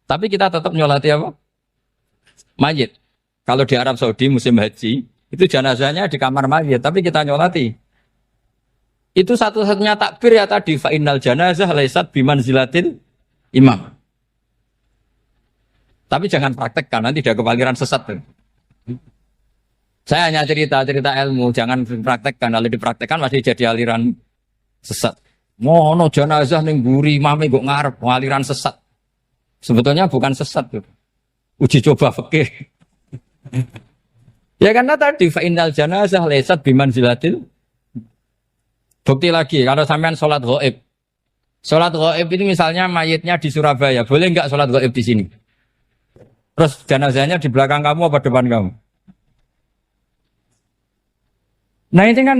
Tapi kita tetap nyolati apa? Mayit. Kalau di Arab Saudi musim haji itu jenazahnya di kamar mayit, tapi kita nyolati. Itu satu-satunya takbir ya tadi fa innal janazah laisat bimanzilatil imam. Tapi jangan praktekkan nanti dia kepaliran sesat tuh. Saya hanya cerita ilmu, jangan dipraktekkan. Kalau dipraktekkan masih jadi aliran sesat. Mono jenazah ning mburi mame kok ngarep aliran sesat. Sebetulnya bukan sesat tuh. Uji coba fikih. Ya karena tadi fa innal janazah laisat bimanzilatil. Bukti lagi kalau sampean sholat ghaib. Sholat ghaib ini misalnya mayitnya di Surabaya, boleh enggak sholat ghaib di sini? Terus jenazahnya di belakang kamu apa depan kamu? Nah ini kan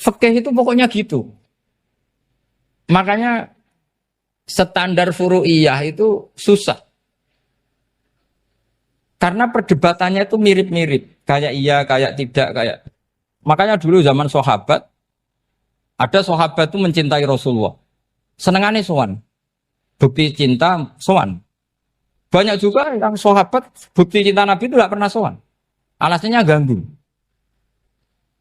fikih itu pokoknya gitu. Makanya standar furu'iyah itu susah. Karena perdebatannya itu mirip-mirip. Kayak iya, kayak tidak, kayak. Makanya dulu zaman sahabat, Ada sahabat itu mencintai Rasulullah. Senengannya sowan. Bukti cinta sowan. Banyak juga yang sahabat bukti cinta Nabi itu tidak pernah sowan. Alasannya ganggu.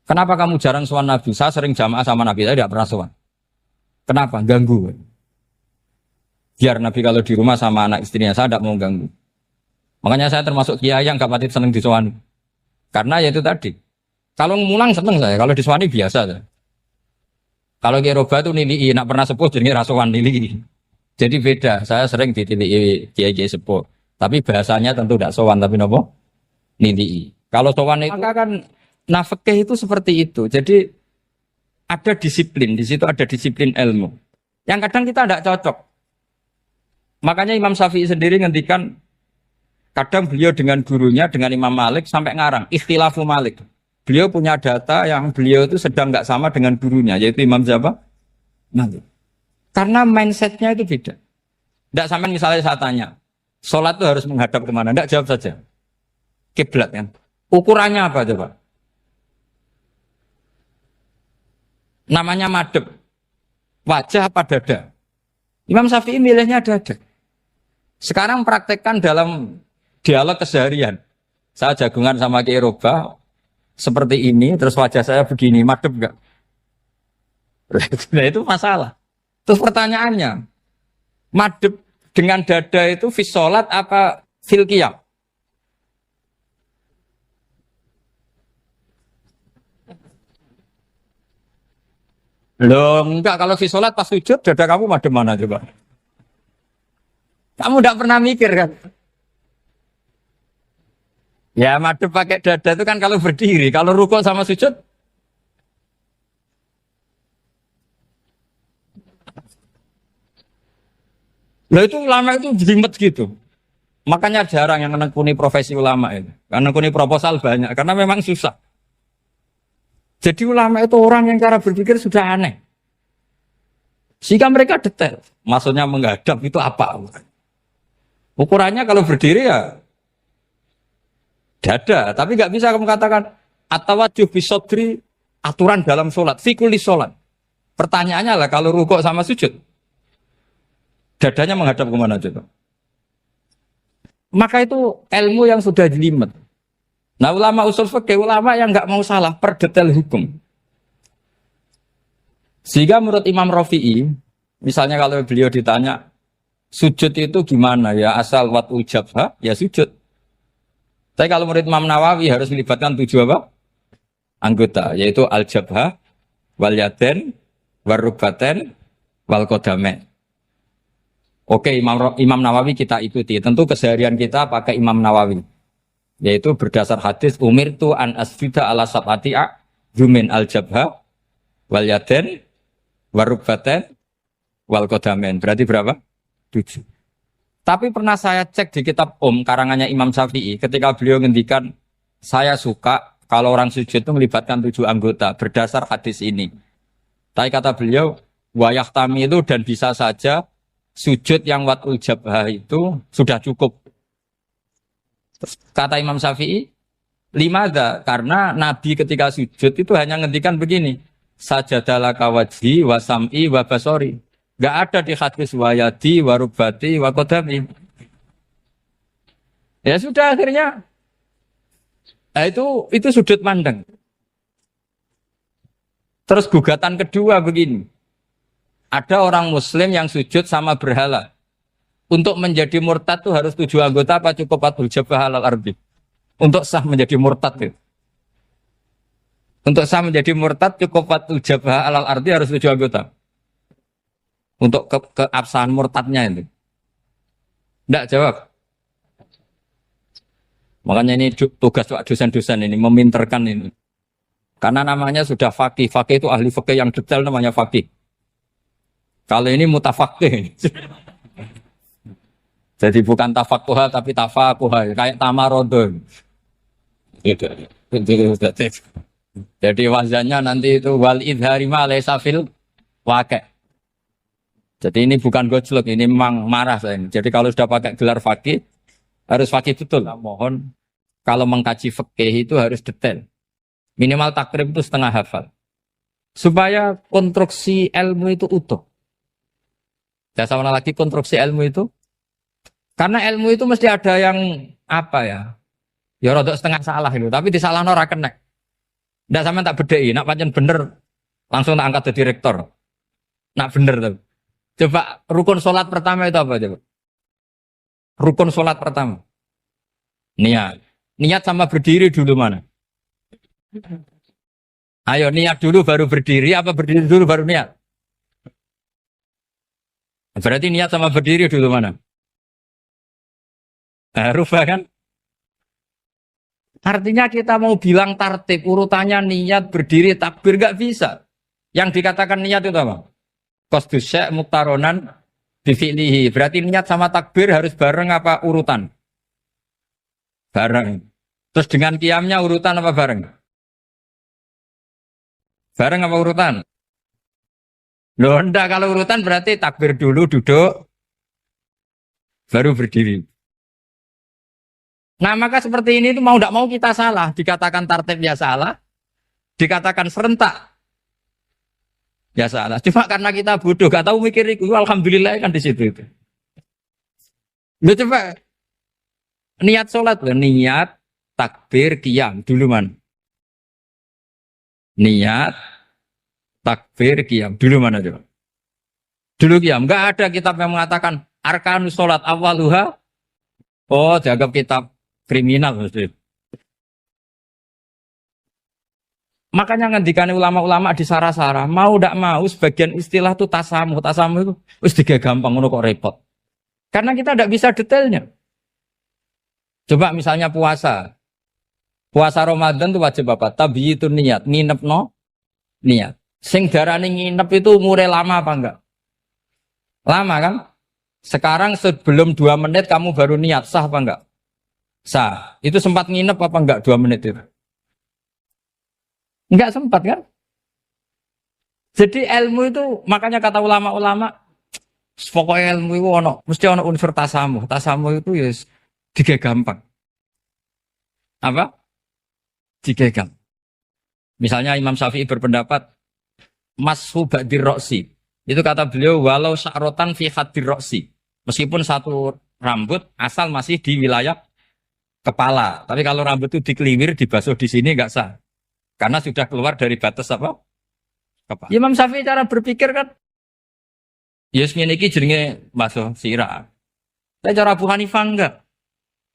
Kenapa kamu jarang sowan Nabi? Saya sering jamaah sama Nabi, saya tidak pernah sowan. Kenapa? Ganggu. Biar Nabi kalau di rumah sama anak istrinya, saya tidak mau ganggu. Makanya saya termasuk kiai yang gak pati seneng disowani. Karena ya itu tadi. Kalau mulang seneng saya, kalau disowani biasa saya. Kalau Kiai Roba itu nilai, nak pernah sepuh jadi rasuan nilai. Jadi beda, saya sering ditilii Kiai sepuh. Tapi bahasanya tentu tidak sowan, tapi nopo nilai. Kalau sowan itu maka kan nafkah itu seperti itu. Jadi ada disiplin, di situ ada disiplin ilmu. Yang kadang kita tidak cocok. Makanya Imam Syafi'i sendiri ngendikan, kadang beliau dengan gurunya, dengan Imam Malik sampai ngarang, ikhtilafu Malik. Beliau punya data yang beliau itu sedang nggak sama dengan gurunya, yaitu Imam siapa? Malik. Karena mindsetnya itu beda. Tidak sampai misalnya saya tanya, sholat itu harus menghadap kemana? Tidak, jawab saja. Kiblat kan. Ukurannya apa coba? Namanya madhep. Wajah apa dada? Imam Syafi'i milihnya dada. Sekarang praktekkan dalam dialog keseharian. Saya jagungan sama Kiai Roba seperti ini, terus wajah saya begini, madhep enggak? Nah itu masalah. Terus pertanyaannya, madhep dengan dada itu fis sholat apa fil qiyam? Loh enggak, kalau fis sholat pas sujud, dada kamu madhep mana coba? Kamu enggak pernah mikir kan? Ya madhep pakai dada itu kan kalau berdiri, kalau rukuk sama sujud. Loh itu ulama itu jelimet gitu. Makanya jarang yang menekuni profesi ulama itu. Karena menekuni proposal banyak, karena memang susah. Jadi ulama itu orang yang cara berpikir sudah aneh. Sehingga mereka detail. Maksudnya menghadap itu apa? Ukurannya kalau berdiri ya dada, tapi nggak bisa kamu katakan atawajuh bisodri aturan dalam sholat, fikuli sholat. Pertanyaannya lah kalau rukuk sama sujud, dadanya menghadap kemana coba? Maka itu ilmu yang sudah jelimet. Nah ulama usul fikih, ulama yang nggak mau salah per detail hukum. Sehingga menurut Imam Rafi'i, misalnya kalau beliau ditanya sujud itu gimana ya, asal watul jabha ya sujud. Tapi kalau murid Imam Nawawi harus melibatkan 7 apa? Anggota, yaitu al-jabhah, wal yaden, warubaten, wal kodame. Oke, Imam Nawawi kita ikuti. Tentu keseharian kita pakai Imam Nawawi. Yaitu berdasar hadis umirtu an asjuda ala sab'ati a'zumin al-jabhah, wal yaden, warubaten, wal kodamen. Berarti berapa? 7. Tapi pernah saya cek di kitab karangannya Imam Syafi'i, ketika beliau ngendikan, saya suka kalau orang sujud itu melibatkan 7 anggota berdasar hadis ini. Tapi kata beliau, wayah tami itu dan bisa saja sujud yang watul jabhah itu sudah cukup. Kata Imam Syafi'i, limada, karena Nabi ketika sujud itu hanya ngendikan begini, sajadalaka wajhi wa sam'i wa basori. Gak ada di hadis wayadi, warubati, wakodami. Ya sudah akhirnya. Nah, itu sudut pandang. Terus gugatan kedua begini. Ada orang muslim yang sujud sama berhala. Untuk menjadi murtad itu harus 7 anggota apa cukup watul jabhah alal ardi? Untuk sah menjadi murtad itu. Untuk sah menjadi murtad cukup watul jabhah alal ardi harus 7 anggota. Untuk keabsahan murtadnya itu. Tidak jawab. Makanya ini tugas dosen-dosen ini, meminterkan ini. Karena namanya sudah faqih. Faqih itu ahli faqih yang detail namanya faqih. Kalau ini mutafaqih. Jadi bukan tafakuha tapi tafakuha. Kayak tamarodon. Gitu. Jadi wazannya nanti itu wal idhari ma laysa fil waqi'. Jadi ini bukan gojlok, ini memang marah saya ini. Jadi kalau sudah pakai gelar fakih, harus fakih betul. Nah, mohon, kalau mengkaji fikih itu harus detail. Minimal takrib itu setengah hafal. supaya konstruksi ilmu itu utuh. Saya sama lagi konstruksi ilmu itu. Karena ilmu itu mesti ada yang apa ya? Ya rodok setengah salah itu, tapi disalahno ora kena. Ndak sampean tak bedheki, nak pancen bener langsung tak angkat jadi rektor. Nak bener tuh. Coba rukun sholat pertama itu apa coba? Rukun sholat pertama. Niat. Niat sama berdiri dulu mana? Ayo niat dulu baru berdiri, apa berdiri dulu baru niat? Berarti niat sama berdiri dulu mana? Rubah kan? Artinya kita mau bilang tartib, urutannya niat, berdiri, takbir, gak bisa. Yang dikatakan niat itu apa? Qasdus syai' muktaronan bifi'lihi. Berarti niat sama takbir harus bareng apa urutan? Bareng. Terus dengan qiyamnya urutan apa bareng? Bareng apa urutan? Loh enggak, kalau urutan berarti takbir dulu, duduk, baru berdiri. Nah maka seperti ini itu mau tidak mau kita salah. Dikatakan tartibnya salah, dikatakan serentak, ya salah. Cuma karena kita bodoh, gak tahu mikir itu, alhamdulillah kan di situ itu. Loh coba, niat sholat loh, niat, takbir, qiyam, dulu man. Niat, takbir, qiyam. Dulu mana coba? Dulu qiyam. Enggak ada kitab yang mengatakan arkanus sholat awaluha. Oh, dianggap kitab kriminal maksudnya. Makanya ngendikane ulama-ulama di Sarah-Sarah, mau ndak mau sebagian istilah itu tasamuh. Tasamuh itu wis gampang ngono kok repot. Karena kita ndak bisa detailnya. Coba misalnya puasa. Puasa Ramadan itu wajib apa? Tabiitun niat, nginep no niat. Sing darane nginep itu umure lama apa enggak? Lama kan? Sekarang sebelum 2 menit kamu baru niat, sah apa enggak? Sah. Itu sempat nginep apa enggak 2 menit itu? Enggak sempat kan? Jadi ilmu itu, makanya kata ulama-ulama, pokoknya ilmu itu mesti ono unsur tasamuh. Tasamuh itu ya tiga gampang. Apa? Tiga gampang. Misalnya Imam Syafi'i berpendapat, mashu ba'dir roksi. Itu kata beliau, walau sya'rotan fi hadir roksi. Meskipun satu rambut asal masih di wilayah kepala. Tapi kalau rambut itu dikeliwir, dibasuh di sini enggak sah. Karena sudah keluar dari batas apa? Kepala. Imam Syafi'i cara berpikir kan, ya ngene iki jenenge basuh sirah. Tapi cara Abu Hanifah enggak.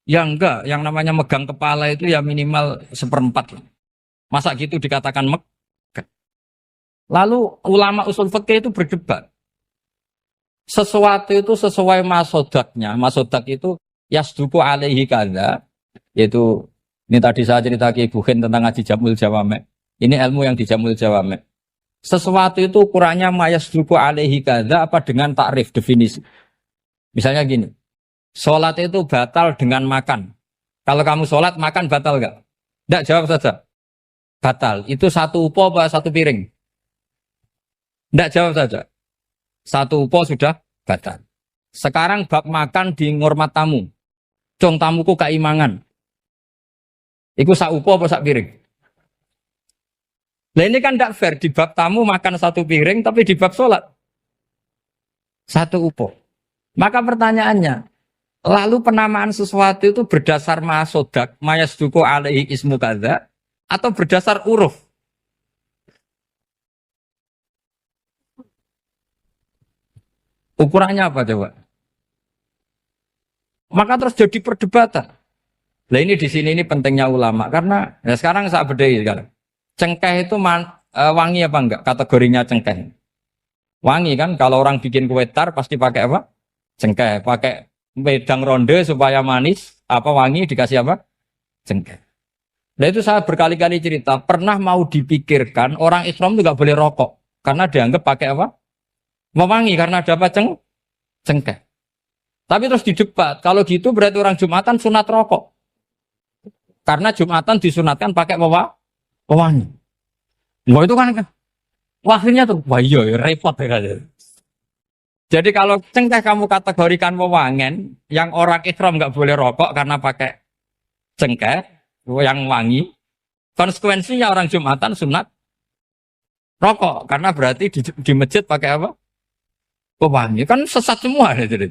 Ya enggak, yang namanya megang kepala itu ya minimal 1/4. Masa gitu dikatakan megang? Lalu ulama usul fikih itu berdebat. Sesuatu itu sesuai masodaknya. Masodak itu yasduku alaihi kadza. Yaitu, ini tadi saya cerita ke Ibu Khen tentang ngaji Jamul Jawame. Ini ilmu yang di Jamul Jawame. Sesuatu itu ukurannya mayasduku alaihi kadza apa dengan takrif, definisi. Misalnya gini, sholat itu batal dengan makan. Kalau kamu sholat, makan batal enggak? Enggak, jawab saja. Batal. Itu satu upo apa satu piring? Enggak, jawab saja. Satu upo sudah batal. Sekarang bab makan di ngormat tamu. Cong tamuku kaimangan. Iku sak upo apa sak piring? Nah ini kan tidak fair. Di bab tamu makan satu piring, tapi di bab sholat satu upo. Maka pertanyaannya, lalu penamaan sesuatu itu berdasar masodak, mayasduku alaihi ismu kadza, atau berdasar uruf? Ukurannya apa coba? Maka terus jadi perdebatan. Nah ini di sini ini pentingnya ulama karena ya sekarang saya bedai sekarang. Cengkeh itu wangi apa enggak? Kategorinya cengkeh. Wangi kan kalau orang bikin kue tar pasti pakai apa? Cengkeh. Pakai wedang ronde supaya manis, apa wangi dikasih apa? Cengkeh. Nah itu saya berkali-kali cerita pernah mau dipikirkan orang Islam juga boleh rokok karena dianggap pakai apa? Mewangi karena ada apa cengkeh. Tapi terus didebat, kalau gitu berarti orang Jumatan sunat rokok. Karena Jumatan disunatkan pakai pewangi. Wah itu kan, akhirnya tuh, wah iya repot ya kan. Jadi kalau cengkeh kamu kategorikan pewangen, yang orang Islam nggak boleh rokok karena pakai cengkeh, yang wangi, konsekuensinya orang Jumatan sunat rokok karena berarti di masjid pakai apa? Pewangi kan sesat semua ya, jadi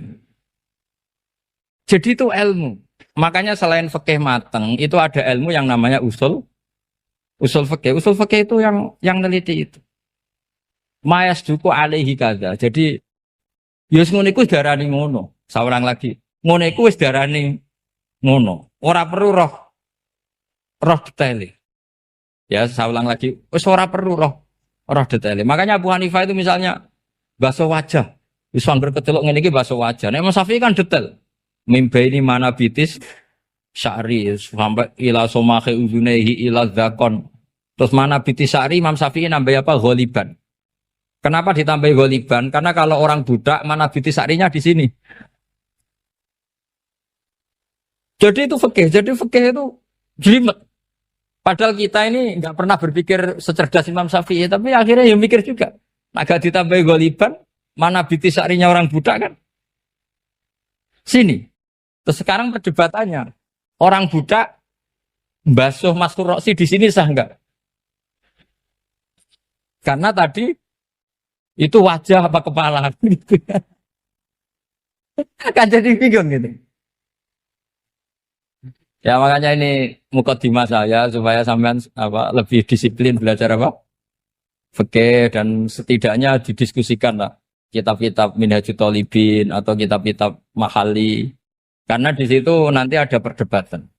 itu ilmu. Makanya selain fikih mateng itu ada ilmu yang namanya usul fikih. Usul fikih itu yang neliti itu. Mayas duku alaihi kada. Jadi yus ngono iku darani ngono. Saurang lagi. Ngono iku wis darani ngono. Ora perlu roh detail. Ya, saya ulang lagi. Wis ora perlu roh detail. Makanya Abu Hanifah itu misalnya basuh wajah. Wis angger kecelok ngene iki basuh wajah. Nek Imam Syafi'i kan detail. Mimba ini mana bitis syari sampai ila somahe uzunehi ila zakon. Terus mana bitis syari Imam Syafi'i nambah apa? Ghaliban. Kenapa ditambah ghaliban? Karena kalau orang budak mana bitis syarinya di sini. Jadi itu fikih. Jadi fikih itu jelimet. Padahal kita ini nggak pernah berpikir secerdas Imam Syafi'i, tapi akhirnya ya mikir juga. Agak ditambah ghaliban, mana bitis syarinya orang budak kan? Sini. Terus sekarang perdebatannya, orang budak basuh Mastur Roksi di sini sah enggak? Karena tadi itu wajah apa kepala gitu. Kan jadi bingung gitu. Ya makanya ini mukadimah saya supaya sampean lebih disiplin belajar fikih dan setidaknya didiskusikan lah kitab-kitab Minhajut Thalibin atau kitab-kitab Mahali. Karena di situ nanti ada perdebatan.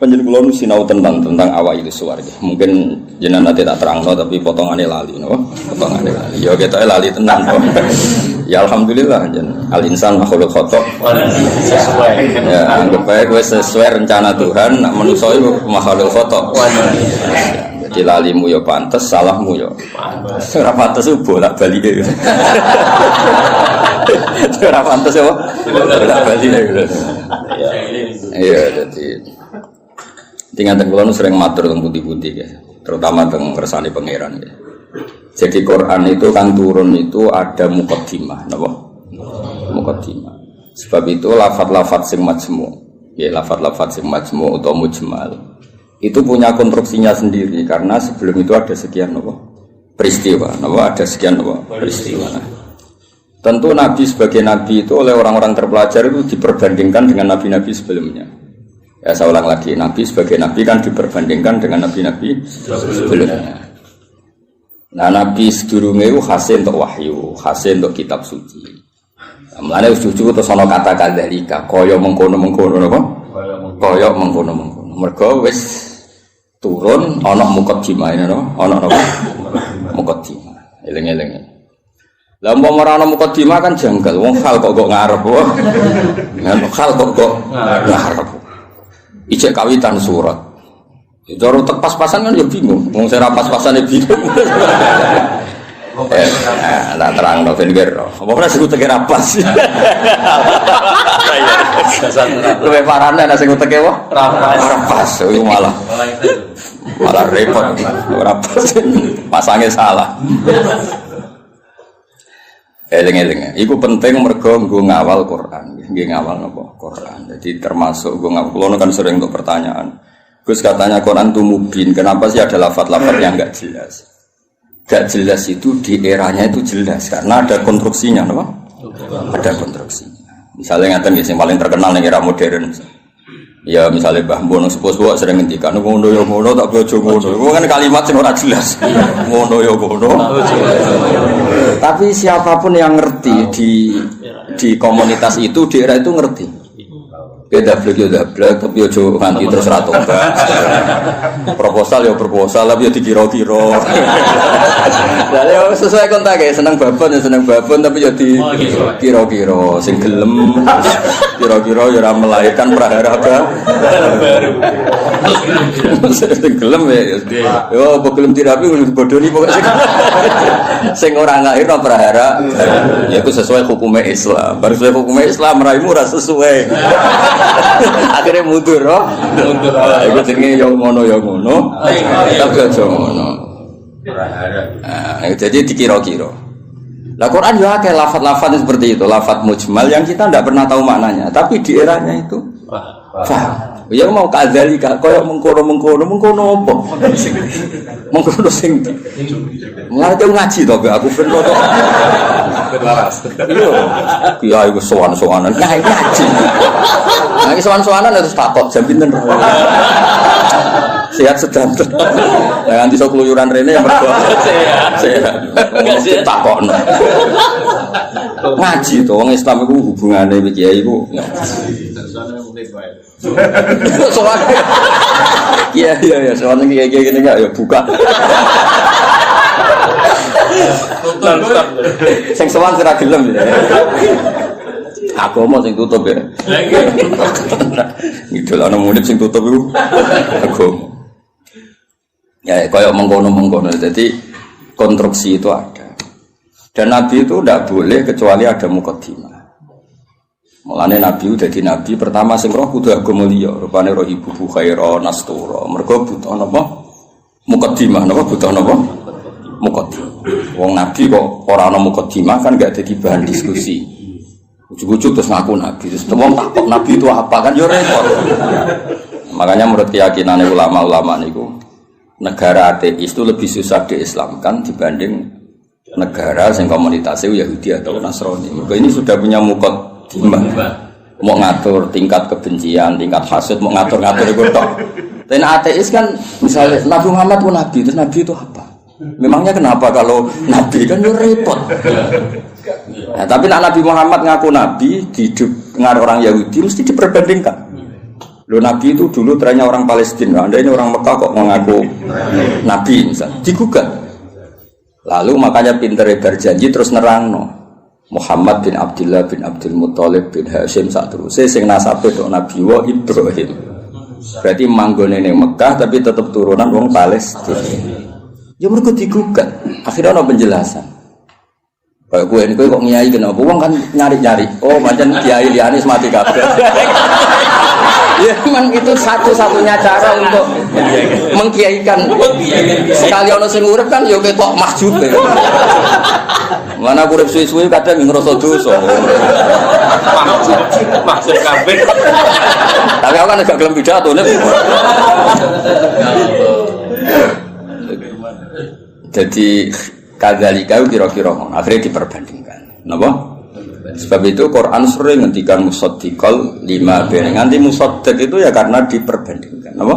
Panjenengan kula sinau tentang awak itu swarga. Mungkin jenengan nanti tak terangno tapi potongane lali no. Potongane lali. Ya ketoke lali tenan to. Ya alhamdulillah jen. Al insan makhluk khata. Sesuai. Ya anggap bae kowe sesuai rencana Tuhan, nak manusa iku makhluk khata. Jadi lalimu ya pantes, salahmu ya pantes. Ora pantes bolak-balik. Ora pantes ya. Bolak-balik. Iya jadi tinggal kula nu sering matur teng putih-putih ya, terutama teng kersane pangeran ya. Jadi Quran itu kan turun itu ada muqaddimah, napa? Muqaddimah. Sebab itu lafaz-lafaz sing majmu, ya lafaz-lafaz sing majmu atau mujmal. Itu punya konstruksinya sendiri karena sebelum itu ada sekian napa? Peristiwa, napa ada sekian napa? Peristiwa. Nah, tentu Nabi sebagai Nabi itu oleh orang-orang terpelajar itu diperbandingkan dengan Nabi-Nabi sebelumnya. Ya saya ulang lagi, Nabi sebagai Nabi kan diperbandingkan dengan Nabi-Nabi sebelumnya. Nah Nabi sedurunge itu khasih untuk wahyu, khasih untuk kitab suci. Mulane cucu terus ana kata kadzalika, kaya mengkono-mengkono napa? Kaya mengkono-mengkono. Mergo wis turun ana muqaddimah napa? Ana napa? Muqaddimah. Eling-eling. Lah umpama ora ana muqaddimah kan janggal, wong hal kok ngarep wae. Hal kok ngarep. Ijek kawitan surat. Ya cara tek pas-pasan kan ya bingung. Wong sing ra pas-pasan ya bingung. Lah terangno ben kira. Apa ora sing teke ra pas. Luwe parane nek sing teke wae ora pas. Iku malah repot. Ora pas. Pasange salah. Eling-eling. Iku penting mergo nggo ngawal Quran. Nggih ngawal napa? Quran. Jadi termasuk nggo ngawal. Kulo kan sering untuk pertanyaan. Gus katanya Quran itu mubin. Kenapa sih ada lafaz-lafaz yang enggak jelas? Enggak jelas itu di eranya itu jelas karena ada konstruksinya, napa? Ada konstruksinya. Misalnya ngaten nggih sing paling terkenal ning era modern. Ya misalnya Mbah Mun sepuh-sepuh sering ngendikan ngono ya ngono tak bojo ngono. Iku kan kalimat sing ora jelas. Ngono ya ngono. Tapi siapapun yang ngerti di komunitas itu di era itu ngerti. Beda blek tapi ojo nganti terus ra tobat. Proposal ya proposal tapi ya dikira-kira. Lah ya sesuai kontak ya seneng babon ya seneng babon tapi ya dikira-kira sing gelem kira-kira ya ora melahirkan prahara baru. Sing gelem ya yo gelem dirapi bodoni pokoke sing ora lahirno prahara ya itu sesuai hukumnya Islam. Baru sesuai hukumnya Islam raimu ora sesuai. Akhirnya mundur, oh? Mundur. Iku jenenge yo ngono. Tapi aja ngono. Jadi dikira-kira. Lah Quran yo akeh lafaz-lafaz seperti itu, lafaz mujmal yang kita tidak pernah tahu maknanya, tapi di eranya itu paham. Ya mau kadzalika kaya mengkono apa? Mengkono sing. Mulane ngaji to aku ben to. Laras. Iya, iku sowan-sowanan. Ngaji. Nah, iki sowan-sowanan terus takok jam pinten. Sehat sedang. Lah nganti iso keluyuran rene ya mergo sehat. Takokno. Ngaji to wong Islam iku hubungane kiai iku. Soalnya iya soalnya kayak gini enggak ya buka sing sowan sira gelem ya agama sing tutup ya ngidol ana murid sing tutup iku agama ya kaya mengkono jadi konstruksi itu ada dan Nabi itu tidak boleh kecuali ada muqaddimah. Mulane Nabi udah di Nabi pertama sing roh kudu agama liya, rupane roh ibu khaira nastura. Mergo butuh napa? Muqaddimah, napa butuh napa? Muqaddimah. Wong Nabi kok ora ana muqaddimah kan enggak jadi bahan diskusi. Ujug-ujug terus ngaku Nabi, terus wong takok Nabi itu apa kan yo repot. Makanya menurut keyakinan ulama-ulama niku negara ateis itu lebih susah diislamkan dibanding negara yang komunitasnya Yahudi atau Nasrani. Ini sudah punya muqaddimah. Mau ngatur tingkat kebencian, tingkat hasad, mau ngatur-ngatur itu tok. Dan ateis kan misalnya Nabi Muhammad pun Nabi, terus Nabi itu apa? Memangnya kenapa kalau Nabi kan yo repot. Nah, tapi Nabi Muhammad ngaku Nabi, hidup dengan orang Yahudi mesti diperbandingkan. Lo Nabi itu dulu trennya orang Palestina, Anda ini orang Mekah kok mengaku Nabi misalnya, digugat. Lalu makanya pinter berjanji terus nerangno. Muhammad bin Abdullah bin Abdul Muthalib bin Hashim saterusé sing nasabe tok Nabi wa Ibrahim. Berarti manggone ning Mekah tapi tetap turunan wong Palestina. Ya mergo digugat. Akhirnya ana penjelasan. Kayak gue ini kok ngiyai kenapa? Wong kan nyari-nyari. Oh, macam kiai liyane mati kabeh. Ya memang itu satu-satunya cara untuk mengkiaikan. Sekali ono sing urip kan ya ketok mahjub. Mana urip suwi-suwi kadang ngrasa dosa. Mahjub kabeh. Tapi aku kan gak gelem pidato nek. Jadi kadzalika kira-kira akhirnya diperbandingkan. Napa? Sebab itu Quran sering ngendikan musaddiqal lima ben. Nganti musaddiq itu ya karena diperbandingkan. Napa?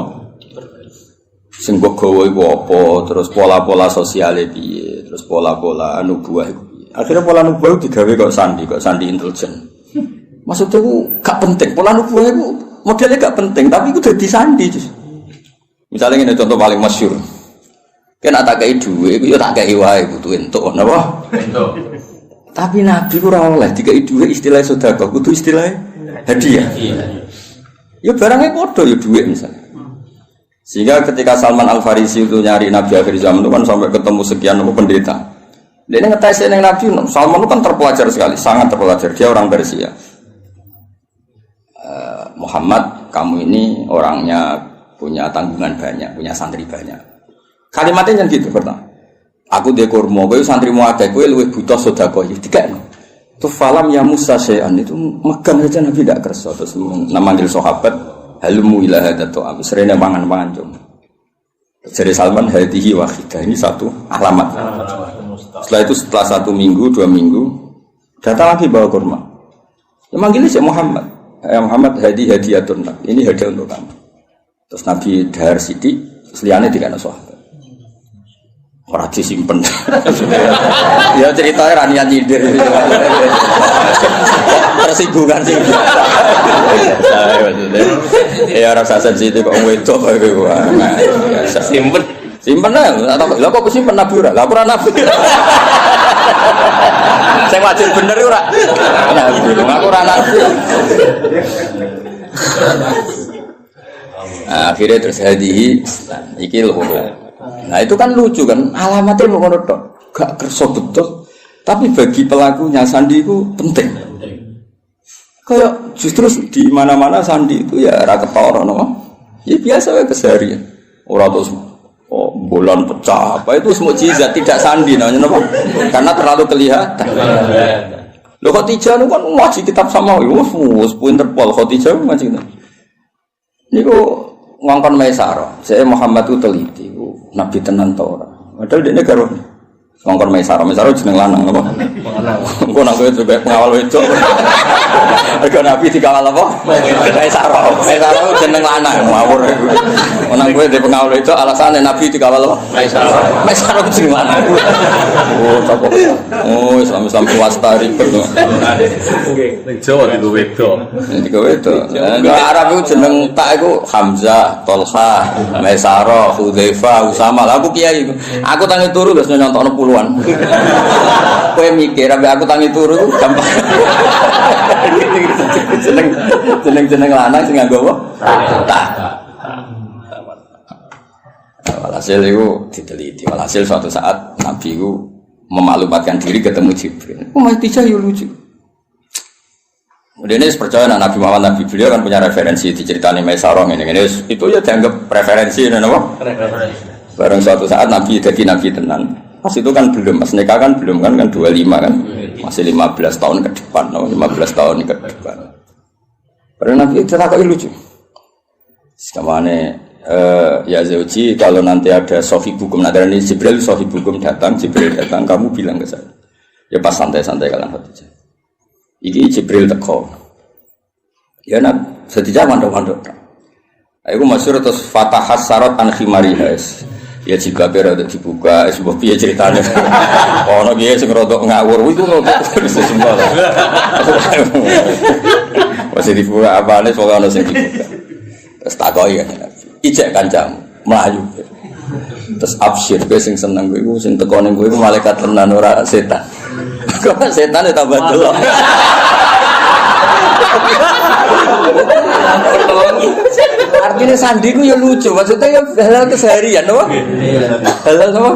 Sing gowo iku apa, terus pola-pola sosiale piye, terus pola-pola nubuwah iku piye. Akhirnya pola nubuwah digawe kok sandi intelijen. Maksudnya itu gak penting. Pola nubuwah itu modelnya gak penting, tapi itu dadi sandi. Misalnya ini contoh paling masyhur. Kan tak kei duwe iku ya tak kei wae kudu entuk napa? Entuk. Tapi Nabi ora oleh dikai duwe istilah sedekah, kudu istilah hadiah. Ya barangnya padha ya duwe misalnya. Sehingga ketika Salman Al-Farisi itu nyari Nabi akhir zaman itu kan sampai ketemu sekian pendeta. Dia ngetes ning Nabi, Salman itu kan terpelajar sekali, sangat terpelajar. Dia orang Persia. Muhammad, kamu ini orangnya punya tanggungan banyak, punya santri banyak. Kalimatnya yang gitu pertama. Aku dia kurma, kowe santrimu akeh, kowe luwih butuh sedekah iki dikekno. Tu falam ya Musa syai'an itu megang aja Nabi tidak kersa terus manggil sahabat halumu ila hadatu amsrene mangan-mangan cum. Jadi Salman hadihi wahidah ini satu alamat. Setelah itu setelah 1 minggu, 2 minggu datang lagi bawa kurma. Ya manggilnya si Muhammad. Ya Muhammad hadiyatun. Ini hadiah untuk kamu. Terus Nabi dahar sithik, seliyane dikene sahabat. Ora disimpen. Ya ceritanya ranian nyindir. Tersinggungan sih. Ya rasa sensitif kok wedok kowe. Simpen. Simpen lah. Lah kok simpen Nabi ora? Lah ora Nabi. Sing wajib bener ora. Nabi. Aku ora Nabi. Akhirnya terus hadihi iki lho. Nah itu kan lucu kan, alamatnya mau tok, gak kerso betul, tapi bagi pelakunya sandi itu penting. Kayak justru di mana-mana sandi itu ya rakyat orang, no? Ya biasa ya keseharian. Orang terus bulan pecah, apa itu semua mukjizat tidak sandi, namanya no? Karena terlalu kelihatan. Lo Khadijah itu kan ngaji kitab sama, mus Interpol Khadijah ngaji itu. Ini kok ngongkon Maisarah, saya Muhammad itu teliti. Nabi tenan ta ora. Padahal dekne karo ngongkon Maisarah jeneng lanang apa? Engko nang kowe coba ngawal wedok. Mergo Nabi dikawal apa? Maisarah jeneng lanang ngawur. Nang kowe di pengawal wedok alasane Nabi dikawal apa? Maisarah jeneng lanang. Oh, tak. Oh, Islam swasta ribet. Ning Jawa di wedok. Di wedok. Arab itu jeneng tak iku Hamzah, Tolha, Maisarah, Hudzaifah, Usama. Aku kiai. Aku tangi turu wis nyontokno puluhan. Kowe mikir ambek aku tangi turu gampang. Jeneng lanang sing nganggo apa? Tak. Walhasil itu diteliti. Walhasil suatu saat Nabi itu memaklumatkan diri ketemu Jibril. Khadijah yo lucu. Kemudian ini percaya Nabi Muhammad Nabi beliau kan punya referensi diceritani Maisarah ini itu ya dianggap referensi apa? Barang suatu saat Nabi jadi Nabi tenan. Pas itu kan belum, pas nikah kan belum kan 25 kan. Masih 15 tahun ke depan, 15 tahun ke depan. Barang Nabi tertakoi lucu. Sekamane ya Zauji kalau nanti ada sohibukum nadarani Jibril sohibukum datang kamu bilang ke saya. Ya pas santai-santai kalian Khadijah. Iki Jibril teko. Ya nak sedija mandok-mandok. Aku masyhur terus fatahas sarat an khimariha. Ya jika berada dibuka, sebuah piye ceritanya. Ono piye sing rodok ngawur iku rodok semua. Masih dibuka apane soalnya ono sing dibuka. Terus takoki kan Nabi. Ijek kancamu mlayu. Terus absyir kowe sing seneng kowe iku sing teko ning kowe iku malaikat tenan ora setan. Kok setan ya tambah delok. Artinya sandi ku ya lucu, maksudnya ya halal keseharian, apa? Halal apa?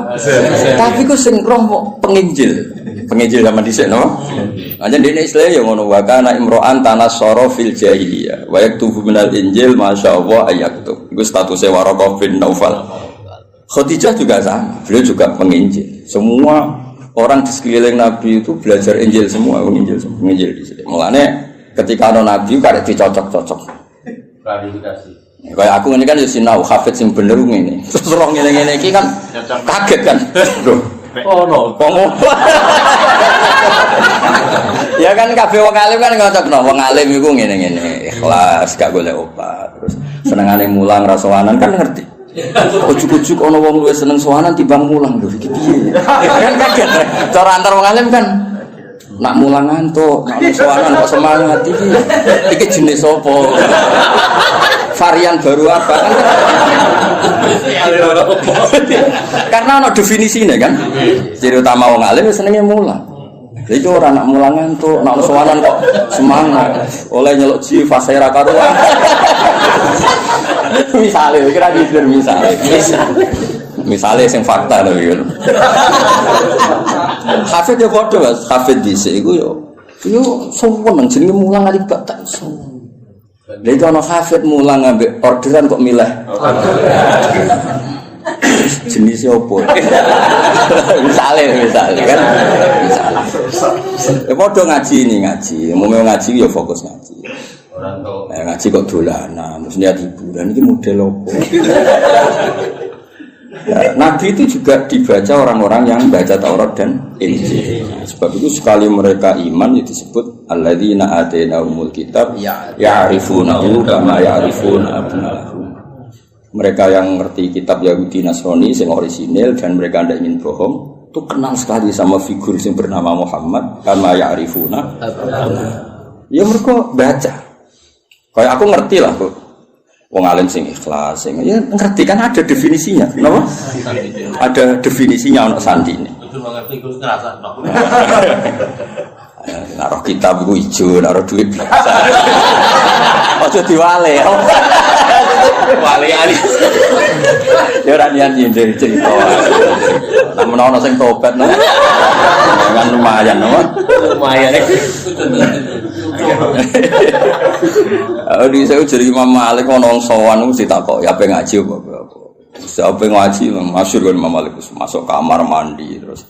Tapi ku sing roh penginjil zaman dhisik, no? Aja dene istilah ya ngono wa kana imro'an tanassara fil jahiliyah wa yaktubu minal injil masyaallah ayaktub. Iku statusnya Waraqah bin Naufal. Khadijah juga sama, beliau juga penginjil. Semua orang di sekeliling Nabi itu belajar Injil semua, penginjil di sini. Mulane ketika ada Nabi karek dicocok-cocok. Klarifikasi. Kayak aku ini kan ya sinau hafid sing bener ngene. Terus roh ngene-ngene iki kan kaget kan. Loh, Oh no. Ya kan kabeh wong alim kan ngocokno. Wong alim iku ngene-ngene, ikhlas, gak golek obat. Terus senengane mulang ra sowanan kan ngerti. Ujuk-ujuk ana wong luwih seneng sowanan timbang mulang lho iki piye. Kan kaget. Cara antar wong alim kan nak mulang ngantuk, nak sowanan kok semangat iki. Iki jenis apa? Varian baru apa kan? Karena ada definisinya kan. Ciri utama wong alim senengnya mulang. Jadi orang nak mulang ngantuk, nak sowanan kok semangat. Oleh nyeluk jiwa fasera karuan. Misalnya, kira gitu misalnya yang fakta loh gitu. Hafid ya bodoh mas, hafid dhisik iku yo sowan jenenge mulang ali gak tak sowan. Lha iki ana hafid mulang ambek orderan kok milih. Jenis opo? Misalnya kan. Ya bodoh ngaji. Mau ngaji ya fokus ngaji. Orang tuh. Ngaji kok dolanan, mestinya hiburan ini model opo. Ya, Nabi itu juga dibaca orang-orang yang baca Taurat dan Injil. Nah, sebab itu sekali mereka iman itu disebut alladzina atainahumul kitab ya'rifunahu kama ya'rifuna abna'ahum. Mereka yang ngerti kitab Yahudi Nasrani yang orisinil dan mereka tidak ingin bohong, itu kenal sekali sama figur yang bernama Muhammad kama ya'rifuna abna'ahum. Ya mereka baca. Kayak aku ngerti lah kok. Wong alim sing ikhlas, sing ya ngerti kan ada definisinya, kenapa? Ada definisinya untuk sandi ini. Itu mengerti itu ngerasa no. Naruh kitab itu hijau, naruh duit biasa. Ojo diwale. Wali ali. Ya ora nian nyindir cerita. Nek menawa sing tobat no. Kan lumayan no. Lumayan. Di saya jadi Imam Malik ono sowan mesti takok ya ape ngaji apa. Siapa ngaji masyhur kan Imam Malik masuk kamar mandi terus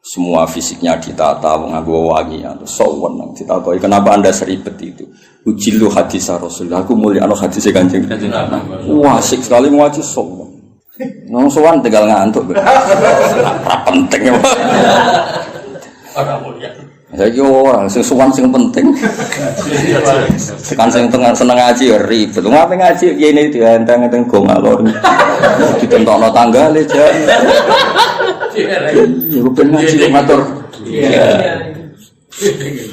semua fisiknya ditata nganggo wangi terus sowan nang ditakoki kenapa Anda seribet itu. Ujilu hadis Rasulullah aku mulia ana hadis Kanjeng. Wah asik sekali ngaji sowan. Nang sowan tinggal ngantuk. Ora penting. Ora mulia. Saiki ora sing sowan sing penting. Kan sing seneng ngaji ya ribet. Ngapain ngaji kene dianteng-anteng go ngalor. Ditentokno tanggale jan. Ya ben ngaji matur.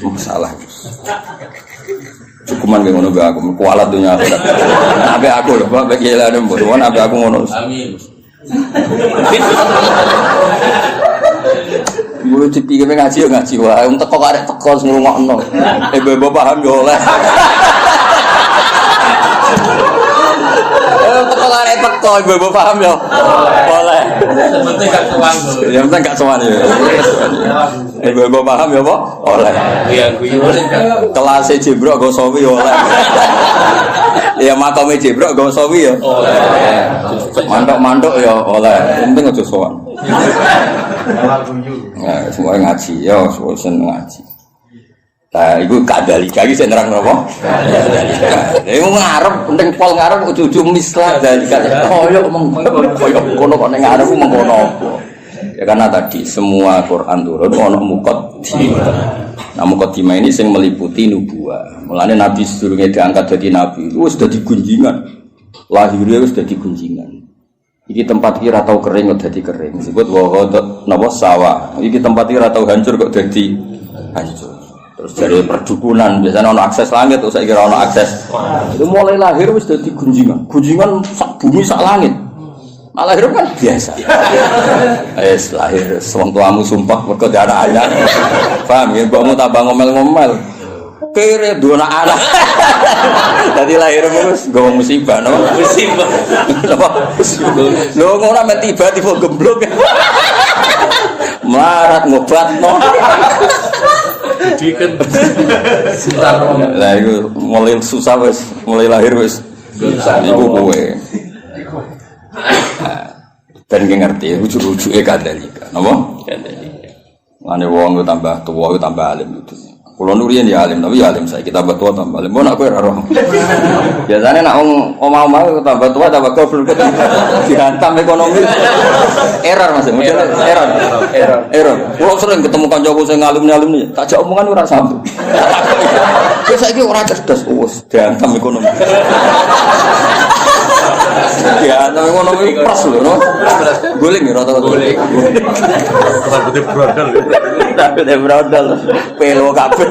Masalah. Cukuman ngono be aku kualat dunya aku. Ape aku lho, Pak Kiai mbok won ape aku ngono. Amin. Mulu dipikir ngaji ya ngaji wae. Wong teko karek teko ngrungokno. Ibu paham yo oleh. Teko karek teko ibu paham yo. Boleh. Penting gak sowan. Yang penting gak sowan ya. Ibu paham ya, Pak? Oleh. Iya guyon. Kelas Jibril go sawi oleh. Ya makame Jibril go sawi ya. Oleh. Mantuk-mantuk ya oleh. Penting aja sowan. Nah, semua ngaji, ya, semua seneng ngaji. Nah, itu kadalika iki sing nerang napa? Iku ngarep, penting pol ngarep ujug-ujug mislah dalika. Koyo kono kok ning ngarep mengkono apa. Ya karena tadi semua Quran turun ono muqaddimah. Nah, muqaddimah ini sing meliputi nubuwah. Mulane Nabi sedurunge diangkat jadi nabi, wis dadi gunjingan. Lahirnya wis dadi gunjingan. Iki tempat iki ora tau kering kok dadi kering. Disebut wa napa sawah. Iki tempat iki ora tau hancur kok dadi hancur. Terus dari perdukunan biasanya ono akses langit terus saya kira ono akses. Itu mulai lahir wis dadi gunjingan. Gunjingan sak bumi sak langit. Nah, lahir kan biasa. Lahir wong tuamu sumpah mergo ada anak. Paham ya, mbokmu tambah ngomel-ngomel. Kere dua anak. Tadi lahir wis nggo musibah no. Musibah. Lho ngono men tiba-tiba gemblok. Marat ngobatno. Diken. Lah iku mulai susah wis, mulai lahir wis. Iku kowe. Ben ngerti ujug-ujuge kadalika. Napa? Kadalika. Mane wong tambah tuwa tambah alim itu. Kulo nurian ya alim, tapi ya alim saya kita tambah tua tambah alim. Mbok nak kowe ora roh. Biasane nak wong omah-omah tambah tua tambah goblok dihantam ekonomi. Error Mas, error. Kulo sering ketemu kancaku sing alumni, tak jak omongan ora sambung. Wis saiki ora cerdas, wis dihantam ekonomi. Ya, tapi ekonomi pras lho, no. Guling ya rata-rata. Guling. Rambutnya brodol. Rambutnya brodol. Pelo kabeh.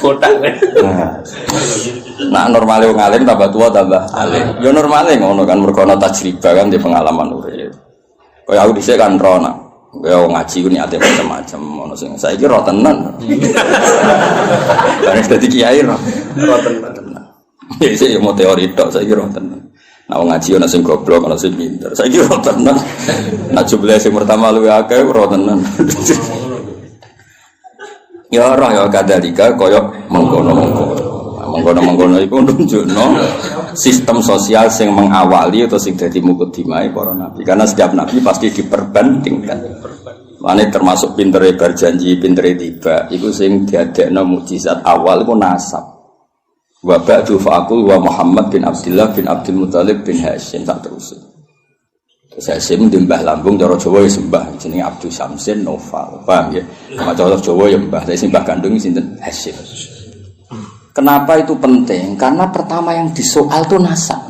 Kotak kan. Nah, normale wong alim tambah tua tambah alim. Ya normale ngono kan mergo ana tajribah kan di pengalaman urip. Kaya aku dhisik kan rono. Kaya wong ngaji ku niate macam-macam ono sing saiki ro tenan. Kan dadi kiai ro tenan. Ya sik yo teori tok saiki ro tenan. Nah wong ngaji ana sing goblok ana sing pinter. Saiki ro tenan. Nah jumlah sing pertama luwih akeh ro tenan. Ya ora ya kadalika kaya mengkono iku nunjukno sistem sosial sing mengawali atau sing dadi mukadimah para nabi. Karena setiap nabi pasti diperbandingkan. Mane termasuk pintere berjanji, pintere tiba. Iku sing diadekno mukjizat awal iku nasab. Wa ba'du fa'aqul wa Muhammad bin Abdullah bin Abdul Muthalib bin Hashim tak terus. Terus Hashim mbah lambung cara Jawa ya sembah jenenge Abdul Syamsin Noval. Paham ya? Cara Jawa ya mbah, tapi sembah kandung sinten Hashim. Kenapa itu penting? Karena pertama yang disoal itu nasab.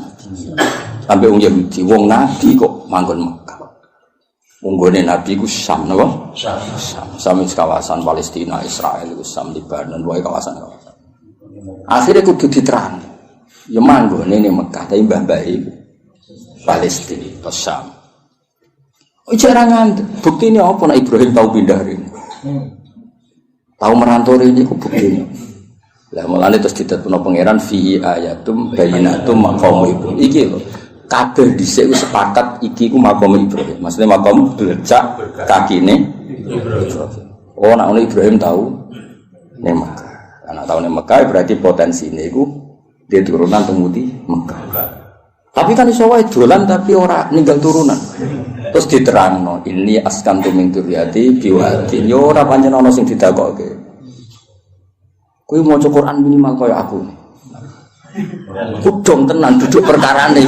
Sampai wong Yahudi, wong Nabi kok manggon Mekah. Wong Nabi ku Syam napa? Syam kawasan Palestina, Israel iku Syam, Lebanon, wae kawasan-kawasan. Akhirnya kudu diterang. Ya manggone ning Mekah, tapi mbah-mbah iku Palestina, ke Syam. Jarangan bukti ini apa? Nak Ibrahim tahu pindah ini, tahu merantau ini, ku bukti ini. Lah mulane terus ditetapno pangeran fi ayatum bayyinatum maqam Ibrahim. Iki lho, kabeh dhisik wis sepakat iki ku maqam Ibrahim. Maksudnya maqam belecak kakine Ibrahim. Oh, nak Ibrahim tahu ning Mekah. Anak tahu ning Mekah berarti potensine iku dia turunan temudi Mekah. Tapi kan iso wae dolan tapi ora ninggal turunan. Terus diterangno, ini askantu min dzurriyyati biwadin. Yo ora pancen ana sing didakoke. Kowe maca Quran minimal kaya aku. Kudung tenan duduk perkarane.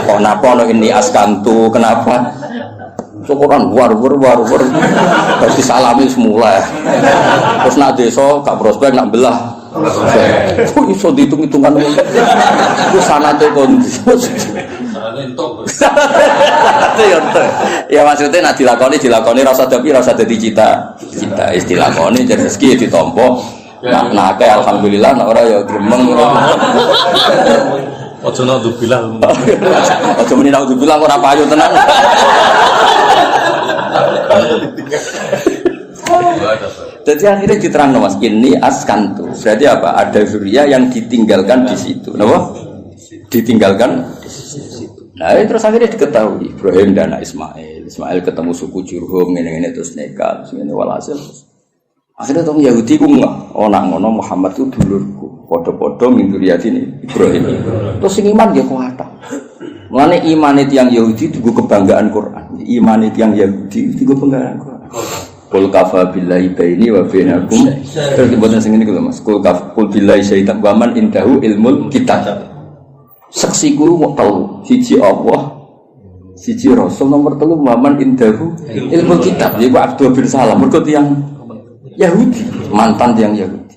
Kenapa ana ini askantu? Kenapa? Quran war. Dadi salami semula. Terus nak desa gak prospek nak belah. Kok iso dihitung-hitungan ngono. Ku sanate kon. Ya maksudnya nak dilakoni rasa tapi rasa dadi cita. Istilah koni jadi rezeki ditampa. Nah kayak alhamdulillah nak ora ya gremeng. Ojo nak dubilang. Ojo muni nak dubilang ora payu tenan. Jadi akhirnya diterang mas ini askantu. Berarti apa? Ada zuriya yang ditinggalkan di situ. Kenapa? Ditinggalkan di situ. Nah terus akhirnya diketahui Ibrahim dan Ismail. Ismail ketemu suku Jurhum ini terus nikah. Terus ini walhasil. Akhirnya orang Yahudi ku enggak. Oh nak ngono Muhammad itu dulurku. Podo-podo min dzurriyyati Ibrahim. Terus sing iman dia kuat. Mulane iman itu yang Yahudi itu kebanggaan Quran. Iman itu yang Yahudi itu kebanggaan Quran. Qul kafa billahi baini wa bainakum. Terus dibuatnya sing ngene lho Mas. Qul billahi syaitan wa man indahu ilmul kitab. Saksi guru wa tau siji Allah, siji Rasul, nomor 3 man indahu ilmul kitab. Iku Abdul bin Salam mergo tiyang Yahudi, mantan tiyang Yahudi.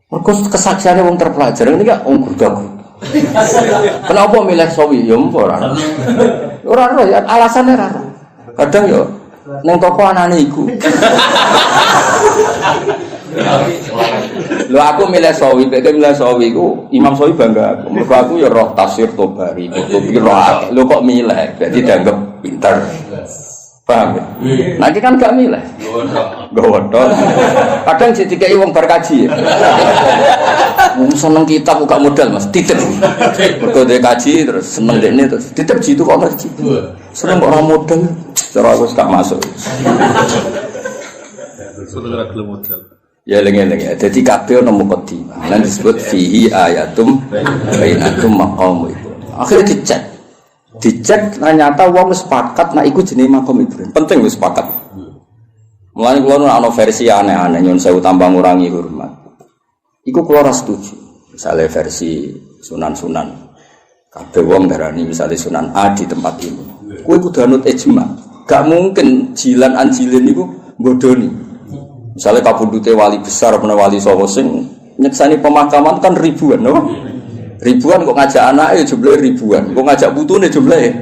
Mergo kesaksiane wong terpelajar ini kan wong gurdaku. Kenapa milih sawi? Ya ora. Ora ya alasannya ora. Kadang yo neng toko anane iku. Lho aku milih sawi, beke milih sawi ku Imam Sawi bangga aku. Mergo aku ya roh tafsir Tobari, Qurtubi roh akeh. Lho kok milih? Berarti dianggap pinter. Paham ya? Nanti kan gak milih. Gawodot. Kadang sing dikai wong bar kaji. Wong seneng kitab gak modal Mas, titip. Mergo dhe kaji terus seneng dekne terus titip jitu kok Mas. Seneng kok ora modal. Cara aku gak masuk. Sudah gelem modal. Ya lengen-lengen. Jadi kabeh ana mukadimah. Lan disebut fihi ayatum bainatum maqam itu. Akhirnya dicek ternyata wong sepakat nek iku jenenge makom Ibrahim. Penting wis sepakat. Mulane kula ana versi aneh-aneh nyon sewu tambah ngurangi hormat. Iku kula ora setuju. Misale versi sunan-sunan. Kabeh wong darani misale Sunan A di tempat ini. Kowe kudu anut ijma. Gak mungkin jilan anjilin niku bodoni. Misale kabundute wali besar apa wali sapa sing nyeksani pemakaman kan ribuan, no? Ribuan kok ngajak anake jumlahe ribuan, kok ngajak putune jumlahe.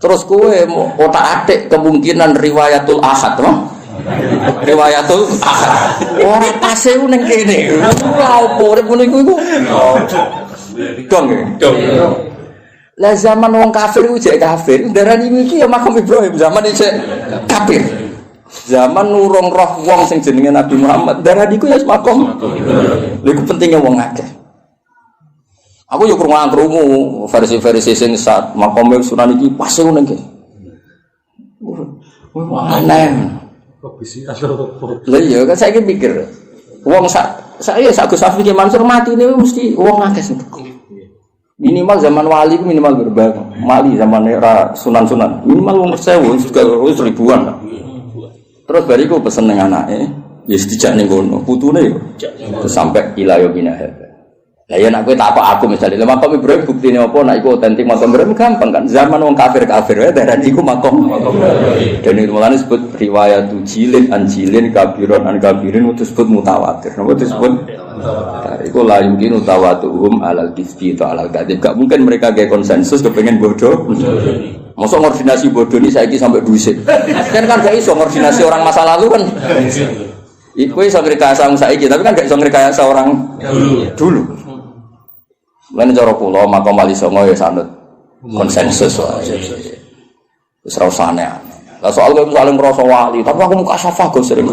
Terus kowe otak-atik kemungkinan riwayatul ahad, no? Riwayatul ahad. Ora pase ning kene. Lha opo urip ngono iku? Dong. Lah zaman wong kafir ku jek kafir, darani iki ya makam Ibrahim zaman iki kafir. Zaman nurung roh wong sing jenenge Nabi Muhammad, darani iku ya makam. Lha iku pentinge wong akeh. Aku yo krungu versi-versi sing sak makome Sunan iki pas ngono iki. Aneh. Kok bisa atau Lah iya kan saiki mikir. Wong saya Gus Safi ki Mansur mati ini mesti wong akeh sing. Minimal zaman wali ku minimal berbangun. Mali zaman era sunan-sunan. Minimal wong 1000 juga ribuan. Terus bariku pesen ning anake, ya dijak ning kono. Putune yo terus sampai ilayo binah. Lah ya nek kowe tak aku misalnya makam Ibrahim buktine apa nek iku otentik makam Ibrahim gampang kan. Zaman wong kafir-kafir wae darani iku makam. Dan itu mulane disebut riwayat jilin anjilin kabiron an kabirin itu disebut mutawatir. Napa disebut iku la yumkin tawatuhum alal kisbi ta alal kadhib. Gak mungkin mereka gawe konsensus kepengin bodoh. Mosok koordinasi bodoh ini saiki sampai dhuwit. Kan gak iso koordinasi orang masa lalu kan. Iku iso ngrekayasa saiki tapi kan gak iso ngrekayasa orang dulu. Lan cara kula makam Wali Songo ya sanut konsensus wae. Wis ora usah aneh. Lah soal kowe saling ngrasa wali, tapi aku muka safah go sering.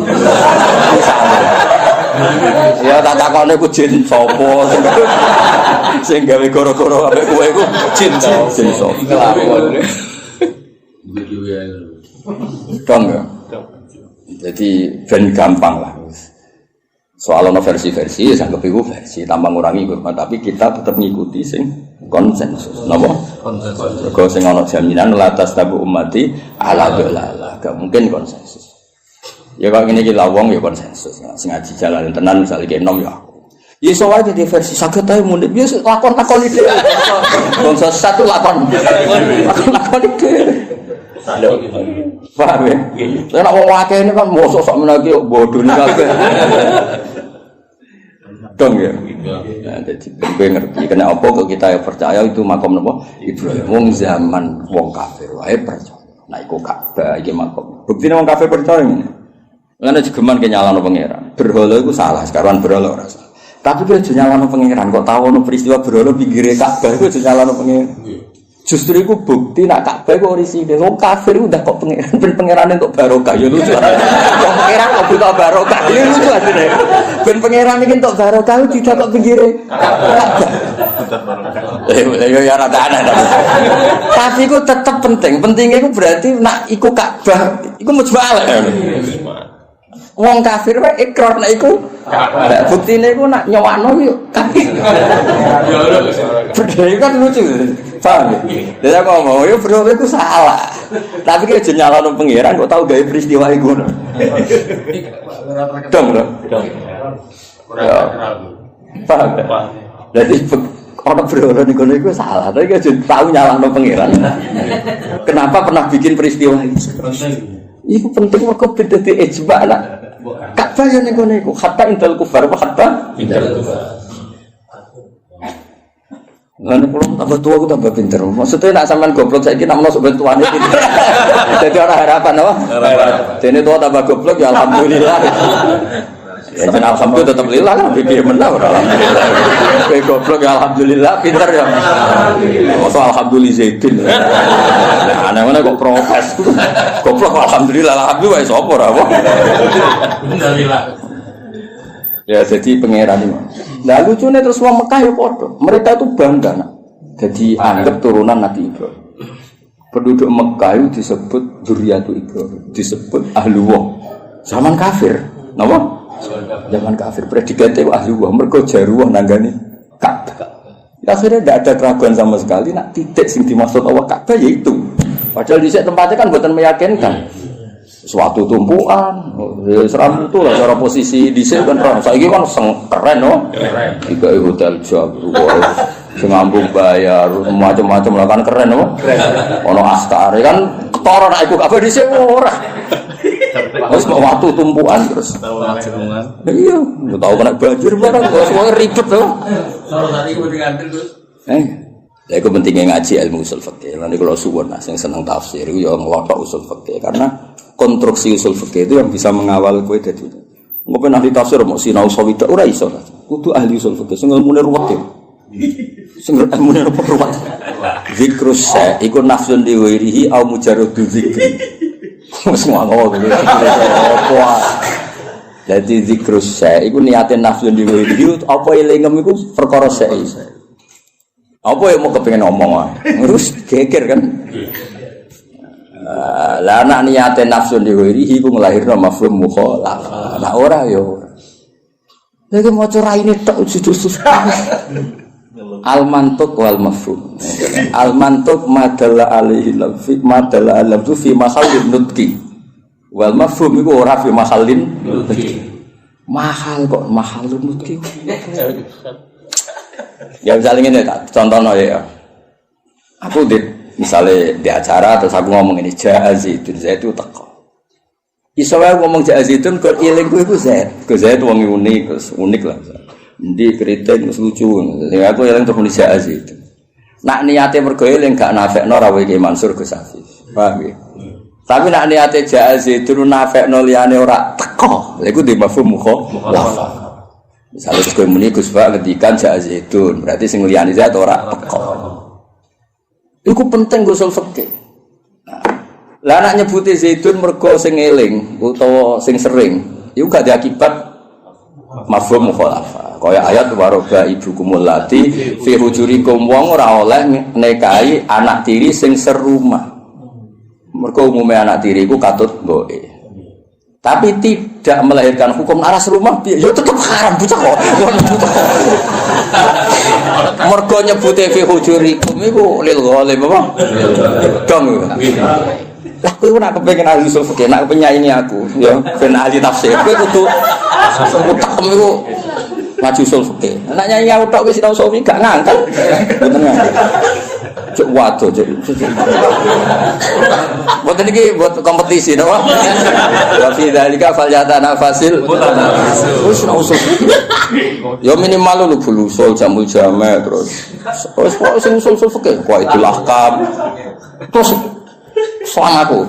Ya tak takone ku jin sapa sing gawe goro-goro ambek kowe iku jin sapa. Kelakon. Dong ya. Jadi ben gampang lah. Soal ono versi-versi ya anggap iku versi tambah ngurangi hormat tapi kita tetap ngikuti sing konsensus. Napa? Konsensus. Kok sing ono jaminan la tastabu ummati ala dalalah. Gak mungkin konsensus. Ya kok ngene iki lawong ya konsensus. Sing ngaji jalan tenan misale ki enom ya aku. Ya iso wae di versi saged ae mundhik ya lakon-lakon iki. Konsensus satu lakon. Lakon iki. Paham ya? Saya nak wong akeh ini kan mosok sok menaki bodoh ni kabeh. Dong ya. Nah, jadi gue ngerti kena apa kok kita percaya itu makam napa Ibrahim wong zaman wong kafir wae percaya. Nah iku Ka'bah iki makam. Buktine wong kafir percaya ngene. Lan jegeman ke nyalano pangeran. Berhala iku salah, sekarang berhala ora salah. Tapi kowe aja nyalano pangeran kok tau ono peristiwa berhala pinggire Ka'bah iku aja nyalano pangeran. Justru itu bukti nak Ka'bah kok orisinil. Wong kafir udah kok pangeran ben pangeran entuk barokah ya lucu. Kok pangeran kok butuh barokah. Ya lucu asline. Ben pangeran iki entuk barokah tidak kok pinggire Ka'bah. Ya rada aneh tapi iku tetep penting. Pentingnya iku berarti nak iku Ka'bah iku mujmalah. Wong kafir wae ikrar nek iku Ka'bah. Buktine iku nak nyowakno yo kafir. Berdaya kan lucu. Paham ya? Jadi aku ngomong, ya bro, itu salah. Tapi kalau nyalano pangeran, kok tahu gaya peristiwa itu? Dong, bro. Paham ya? Jadi orang bro, itu salah. Tapi kalau tahu nyalano pangeran, kenapa pernah bikin peristiwa itu? Itu penting, kok beda di ijma lah. Ka'bah yang itu, hatta intal kufar, hatta intal kufar. Lalu kalau tambah tua aku tambah pinter. Maksudnya nak sampean goblok saya kira nak masuk bantuan itu. Jadi orang harapan apa? Jadi tua tambah goblok ya alhamdulillah. Ya jeneng alhamdulillah tetep lillah lah piye menah ora alhamdulillah. Kowe goblok ya alhamdulillah pinter ya. Mosok alhamdulillah Zaidin. Nah, ana kok protes. Goblok alhamdulillah wae sapa ora apa. Alhamdulillah. Ya jadi pangeran ini. Nah lucunya terus wong Mekah ya padha. Mereka itu bangga nak. Jadi anggap turunan Nabi Ibrahim. Penduduk Mekah itu disebut dzurriyyatu Ibrahim, disebut ahlullah. Zaman kafir, napa? Zaman kafir predikate ahlullah, mergo jaruah nanggani Ka'bah. Ya, akhirnya tidak ada keraguan sama sekali nak titik sing dimaksud Allah Ka'bah yaitu. Padahal di tempatnya kan buatan meyakinkan. Suatu tumpuan, seram itu lah cara posisi di sini kan. Saya kan keren, no? Tiga hotel Jawa, ngambung bayar, macam-macam lah kan keren, no? Ono Astari kan ketara nak ikut apa di sini orang. Terus waktu tumpuan terus. Iya, nggak tahu kena banjir barang, semuanya ribet tuh. Kalau tadi gue diganti terus. Ya itu pentingnya ngaji ilmu usul fikih. Nanti kalau suwon nah, yang senang tafsir itu ya ngelotok usul fikih karena konstruksi usul fikih itu yang bisa mengawal kue dari itu. Mungkin ahli tafsir mau sinau sawidak ora iso. Kudu ahli usul fikih sing ilmune ruwet. Sing ilmune ruwet. Zikrus sa iku nafsun li ghairihi au mujarradu zikri. Semua ngono gitu. Jadi zikrus sa iku niate nafsun li ghairihi apa elingem iku perkara sa. Apa yang mau kepengen ngomong terus geger kan lah anak niate nafsu diwiri iku nglahirno mafhum mukhalafah nah ora ya ora lagi maca raine tok judul al mantuq wal mafhum al mantuq madalla alaihi lafzi madalla alafzu fi mahallin nutqi wal mafhum iku ora fi mahallin nutqi mahal kok mahallun nutqi. Ya misalnya ini contohnya ya, aku misalnya di acara terus aku ngomong ini Zaidun itu teko. Isowah ngomong Zaidun kok iling ku Zaid, ke Zaid wong unik lah. Ndi kritik wis lucu. Sing aku iling terus muni Zaidun. Nak niate mergo iling gak nafekno rawe Ki Mansur Gus Hafiz. Paham ya? Tapi nak niate Zaidun nafekno liyane ora teko. Lha iku di mafhum mukhalafah. Misalnya Gus Muni Gus Pak ngendikan Zaidun, berarti sing liyane Zaid ora teko. Iku penting usul fikih. Lah nek nyebuti Zaidun mergo sing eling utawa sing sering, iku gak diakibat mafhum mukhalafah. Kaya ayat waroba ibukumul lati fi hujurikum wong ora oleh nikahi anak tiri sing serumah. Mergo umume anak tiri iku katut mboke. Tapi tidak melahirkan hukum aras rumah ya tetap haram bocah kok. Mergo nyebute fi hujurikum iku lil ghalim apa? Dong. Lah kowe ora kepengin ahli usul fikih, nak penyanyi aku ya ben ahli tafsir. Kowe kudu utek iku ngaji usul fikih. Nek nyanyi aku tok wis tau sofi gak ngangkat. Mboten ngangkat. Cuk waduh cuk. Mboten iki buat kompetisi to. Wa fi dzalika falyatana fasil. Wis usul. Ya minimal lu usul jamul jame terus. Wis sing usul fikih kok itu lahkam. Terus soal aku.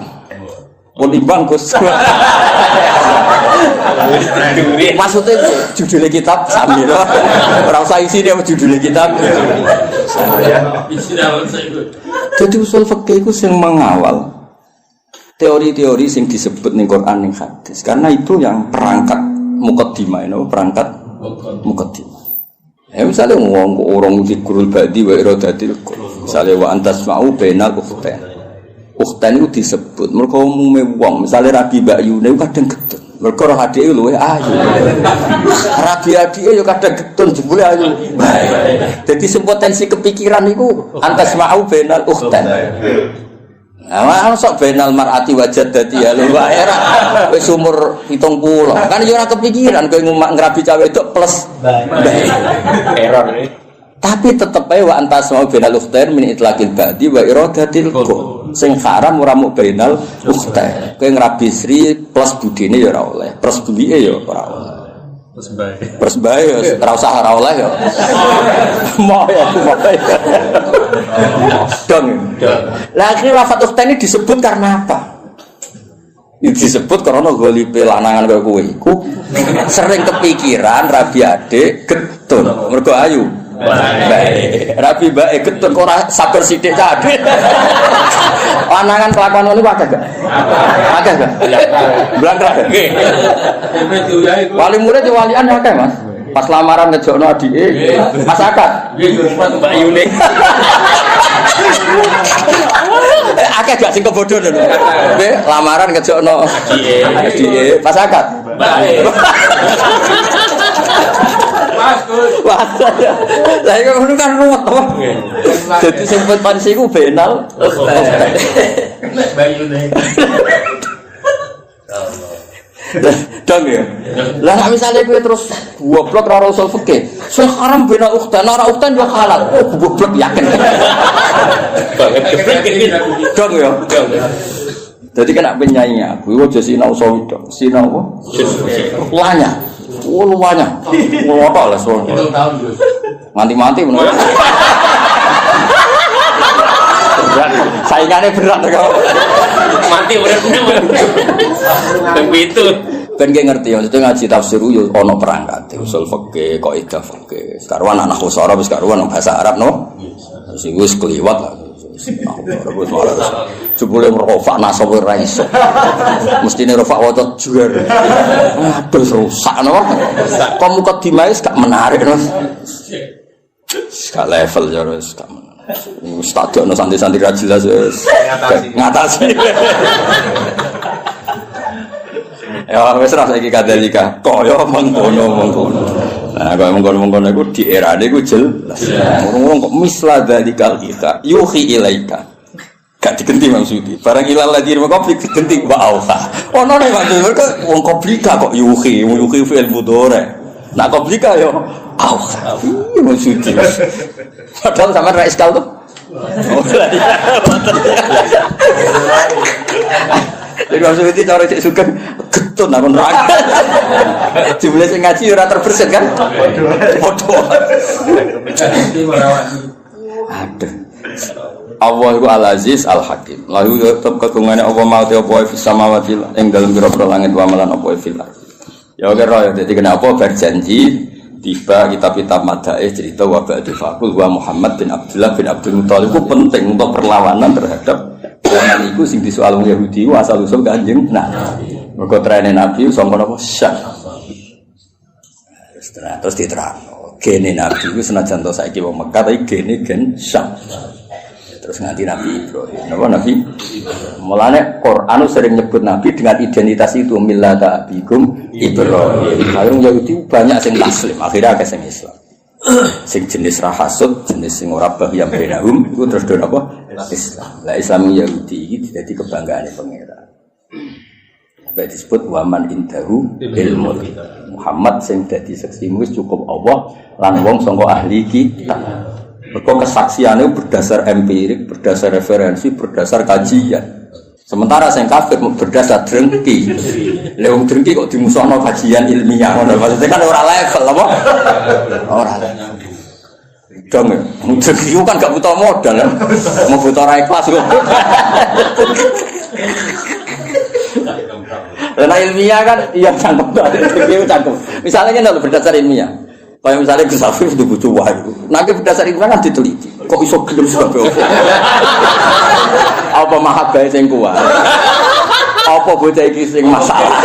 Pun timbang Gus. Maksudnya judulnya kitab sambil ora usah isi dia judulnya kitab. Jadi usul fikih itu sing mengawal teori-teori sing disebut ning Quran ning hadis. Karena itu yang perangkat muqaddimah itu perangkat muqaddimah. Ya misalnya wong orang zikrul badi wa iradatil misalnya wa antasma'u bainal ukhtain. Ukhtain itu disebut mergo umume wong misalnya Rabi Bakyune kadang getun mergo roh adike luwih ayu. Rabi adike yo kadang getun jebule ayu. Dadi sing potensi kepikiran iku antasma'u bainal ukhtain. Nah, sok benal mar'ati wajad dadi ya lho wae ra wis umur 70. Kan yo ora kepikiran kowe ngrabi cawe wedok plus error. Tapi tetep ae wa antas mau benal ukhtain min itlaqil badi wa iradatil qul. Sing haram ora muk benal ukhtain. Kowe ngrabi sri plus budine ya ora oleh, plus bulike ya ora oleh. Terus bae ora usah ora oleh ya. Mau ya mau. Dong. Lah akhirnya lafaz ukhtain ini disebut karena apa? Disebut karena golipe lanangan kaya kowe iku sering kepikiran rabi adik getun mergo ayu. Baik. Rabi bae getun kok ora sabar sithik cah adik. Lanangan kelakuan ngono akeh gak? Akeh gak? Blangkrak. Nggih. Wali murid walian akeh, Mas. Pas lamaran ngejokno adike, Mas akad. Nggih, Mbak Yune. Akeh gak sing kebodoh lho. Nggih, lamaran ngejokno adike, pas akad. Baik. Mas, Wah. Lah iku ngono kan ruwet to. Dadi sing pensi iku benal. Mbak Yune. Dong ya. Lah nek misale kowe terus goblok ora usul fikih. Sing haram bena ukhtan, ora ukhtan yo halal. Oh, goblok yakin. Dong ya. Jadi kena penyanyi aku, aja sinau sawi tok. Sinau apa? Lanya. Oh, lumayan. Ngotok lah sono. Mati-mati menurut. Saingannya berat kok. Mati beratnya. Begitu. Ben ki ngerti ya, itu ngaji tafsir yo ana perangkat usul fikih, kaidah fikih. Sekarang anak usara wis karuan bahasa Arab no. Sing wis kliwat lah. Jebule merofak nasab ora iso. Mestine rofak waca juar. Aduh rusak no. Kok mukadimah wis gak menarik no. Gak level ya wis gak menarik. Wis tak dono santai-santai ra jelas wis. Ngatasi. Ya wis ra saiki kadalika. Kaya mengkono-mengkono. Nah, kaya mengkono-mengkono iku di erane iku jelas. Ngomong kok misla dalikal kita yuhi ilaika. Gak digenti maksudi. Barang ilal lagi mau konflik digenti wa auha. Ono nek kok wong komplika kok yuhi fi'il mudhari. Nak komplika yo auha. Iya maksudi. Padahal sama ra iskal tuh. Oh lah iya. Jadi maksudnya itu cara cek suka getun aku neraka. Jumlah sing ngaji ora terbersit kan? Bodoh. Aduh. Allah itu Al-Aziz Al-Hakim. Lalu tetap kegungane Allah mau te apa fis samawati ing dalem pira-pira langit wa malan apa fil. Ya oke roh ya dadi kenapa berjanji tiba kitab-kitab madaih cerita wa ba'du faqul wa Muhammad bin Abdullah bin Abdul Muthalib itu penting untuk perlawanan terhadap zaman itu sing disoal wong Yahudi asal usul Kanjeng Nabi. Mergo trene Nabi sangka napa Syam. Terus diterangno, gene Nabi iku senajan to saiki wong Mekah tapi gene gen Syam. Terus nganti Nabi Ibrahim. Napa Nabi? Mulane Quran sering nyebut Nabi dengan identitas itu millata abikum Ibrahim. Kalau Yahudi banyak sing taslim, akhirnya akeh sing Islam. Sing jenis rahasud, jenis sing ora bahiyam benahum iku terus do apa? Islam. Lah Islam Yahudi iki dadi kebanggaane pangeran. Sampai disebut waman indahu ilmu. Muhammad sing dadi saksimu wis cukup Allah lan wong sangka ahli kitab. Mergo kesaksiannya berdasar empirik, berdasar referensi, berdasar kajian. Sementara sing kafir berdasar drengki. Lha wong drengki kok dimusuhno kajian ilmiah ngono. Maksudnya kan ora level apa? Ora. Dong, drengki kan gak butuh modal kan. Mau butuh ra ikhlas kok. Lah ilmiah kan iya cangkem. Drengki cangkem. Misalnya kan berdasar ilmiah. Kayak misalnya Gus Afif itu butuh wahyu. Nanti berdasar ilmiah kan diteliti. Kok iso gelem sebab apa mahabbah sing kuat? Apa bocah iki sing masalah?